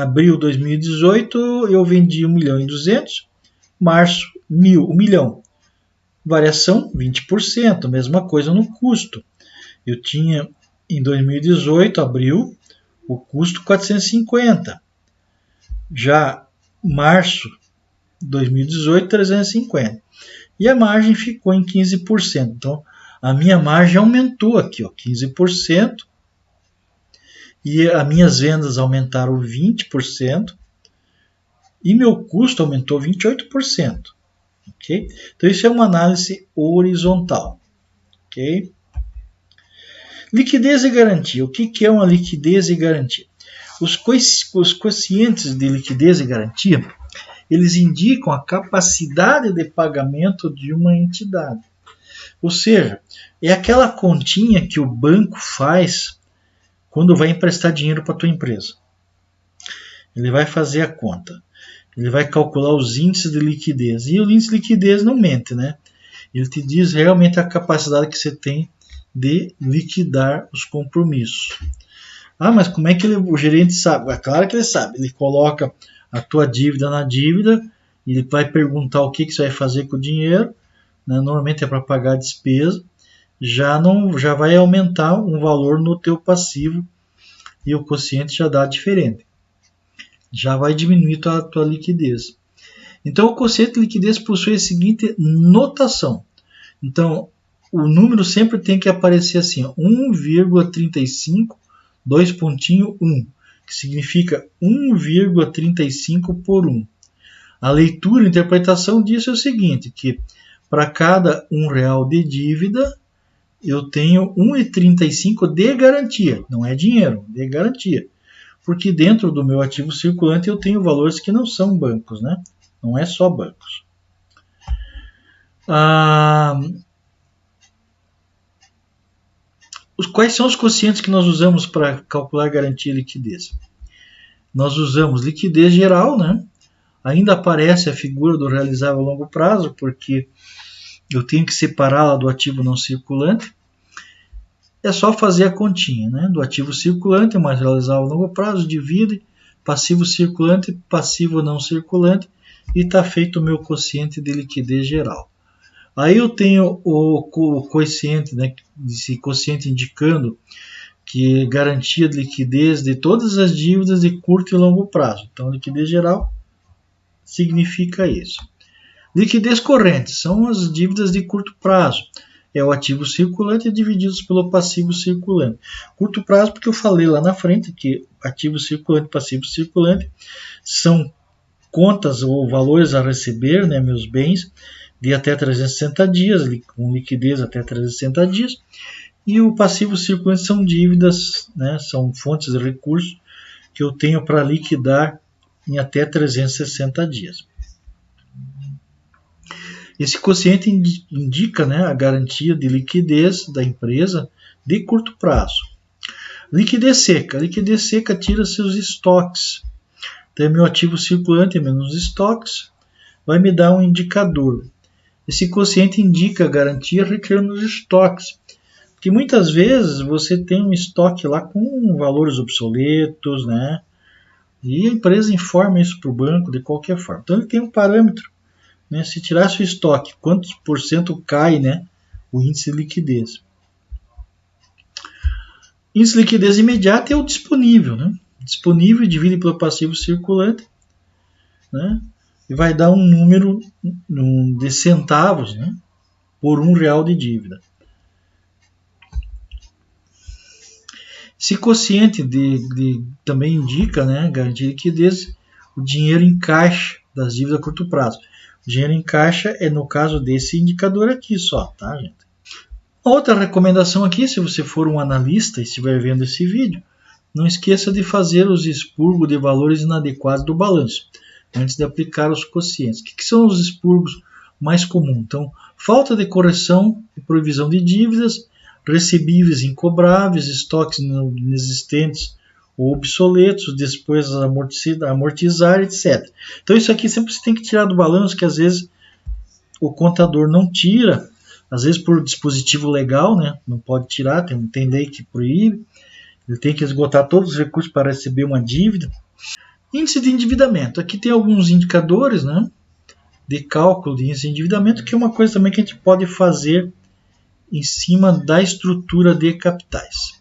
abril 2018 eu vendi 1.200.000, março 1 milhão. Variação 20%, mesma coisa no custo. Eu tinha em 2018, abril, o custo 450. Já março 2018, 350. E a margem ficou em 15%. Então, a minha margem aumentou aqui, ó, 15%. E as minhas vendas aumentaram 20%. E meu custo aumentou 28%. Okay? Então, isso é uma análise horizontal. Okay? Liquidez e garantia. O que é uma liquidez e garantia? Os quocientes de liquidez e garantia, eles indicam a capacidade de pagamento de uma entidade. Ou seja, é aquela continha que o banco faz quando vai emprestar dinheiro para a tua empresa. Ele vai fazer a conta. Ele vai calcular os índices de liquidez. E o índice de liquidez não mente, né? Ele te diz realmente a capacidade que você tem de liquidar os compromissos. Ah, mas como é que o gerente sabe? É claro que ele sabe. Ele coloca a tua dívida na dívida, ele vai perguntar o que você vai fazer com o dinheiro, né? Normalmente é para pagar a despesa, já vai aumentar um valor no teu passivo e o quociente já dá diferente. Já vai diminuir a tua liquidez. Então, o quociente de liquidez possui a seguinte notação. Então, o número sempre tem que aparecer assim, 1,35, 2,1, que significa 1,35 por 1. A leitura e interpretação disso é o seguinte, que para cada R$1 de dívida, eu tenho 1,35 de garantia, não é dinheiro, de garantia. Porque dentro do meu ativo circulante eu tenho valores que não são bancos, né? Não é só bancos. Quais são os quocientes que nós usamos para calcular garantia e liquidez? Nós usamos liquidez geral, né? Ainda aparece a figura do realizável a longo prazo, porque eu tenho que separá-la do ativo não circulante. É só fazer a continha, né? Do ativo circulante mais realizável a longo prazo, divide passivo circulante, passivo não circulante, e está feito o meu quociente de liquidez geral. Aí eu tenho o quociente, né, esse quociente indicando que é garantia de liquidez de todas as dívidas de curto e longo prazo. Então, liquidez geral significa isso. Liquidez corrente são as dívidas de curto prazo. É o ativo circulante divididos pelo passivo circulante. Curto prazo, porque eu falei lá na frente que ativo circulante e passivo circulante são contas ou valores a receber, né, meus bens, de até 360 dias, com liquidez até 360 dias, e o passivo circulante são dívidas, né, são fontes de recursos que eu tenho para liquidar em até 360 dias. Esse quociente indica, né, a garantia de liquidez da empresa de curto prazo. Liquidez seca. Liquidez seca tira seus estoques. Então, meu ativo circulante menos estoques vai me dar um indicador. Esse quociente indica a garantia requerendo os estoques. Porque muitas vezes você tem um estoque lá com valores obsoletos, né? E a empresa informa isso para o banco de qualquer forma. Então ele tem um parâmetro, né? Se tirar seu estoque, quantos por cento cai, né, o índice de liquidez. Índice de liquidez imediata é o disponível, né? Disponível divide pelo passivo circulante, né? E vai dar um número de centavos, né, por R$1 de dívida. Esse quociente também indica, né, garantia de liquidez, o dinheiro em caixa das dívidas a curto prazo. O dinheiro em caixa é no caso desse indicador aqui só, tá, gente? Outra recomendação aqui, se você for um analista e estiver vendo esse vídeo, não esqueça de fazer os expurgos de valores inadequados do balanço, antes de aplicar os quocientes. O que são os expurgos mais comuns? Então, falta de correção e provisão de dívidas, recebíveis incobráveis, estoques inexistentes ou obsoletos, despesas a amortizar, etc. Então, isso aqui sempre você tem que tirar do balanço, que às vezes o contador não tira, às vezes por dispositivo legal, né? Não pode tirar, tem lei que proíbe, ele tem que esgotar todos os recursos para receber uma dívida. Índice de endividamento. Aqui tem alguns indicadores, né, de cálculo de índice de endividamento, que é uma coisa também que a gente pode fazer em cima da estrutura de capitais.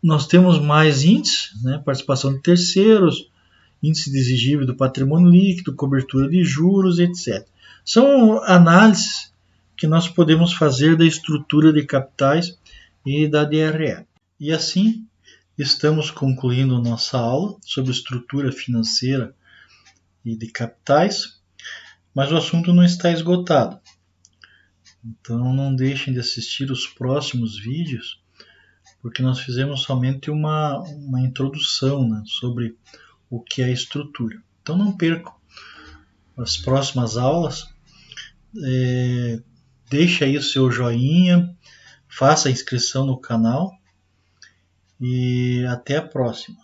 Nós temos mais índices, né, participação de terceiros, índice de exigível do patrimônio líquido, cobertura de juros, etc. São análises que nós podemos fazer da estrutura de capitais e da DRE. E assim, estamos concluindo nossa aula sobre estrutura financeira e de capitais, mas o assunto não está esgotado. Então não deixem de assistir os próximos vídeos, porque nós fizemos somente uma introdução, né, sobre o que é estrutura. Então não percam as próximas aulas. Deixe aí o seu joinha, faça a inscrição no canal e até a próxima.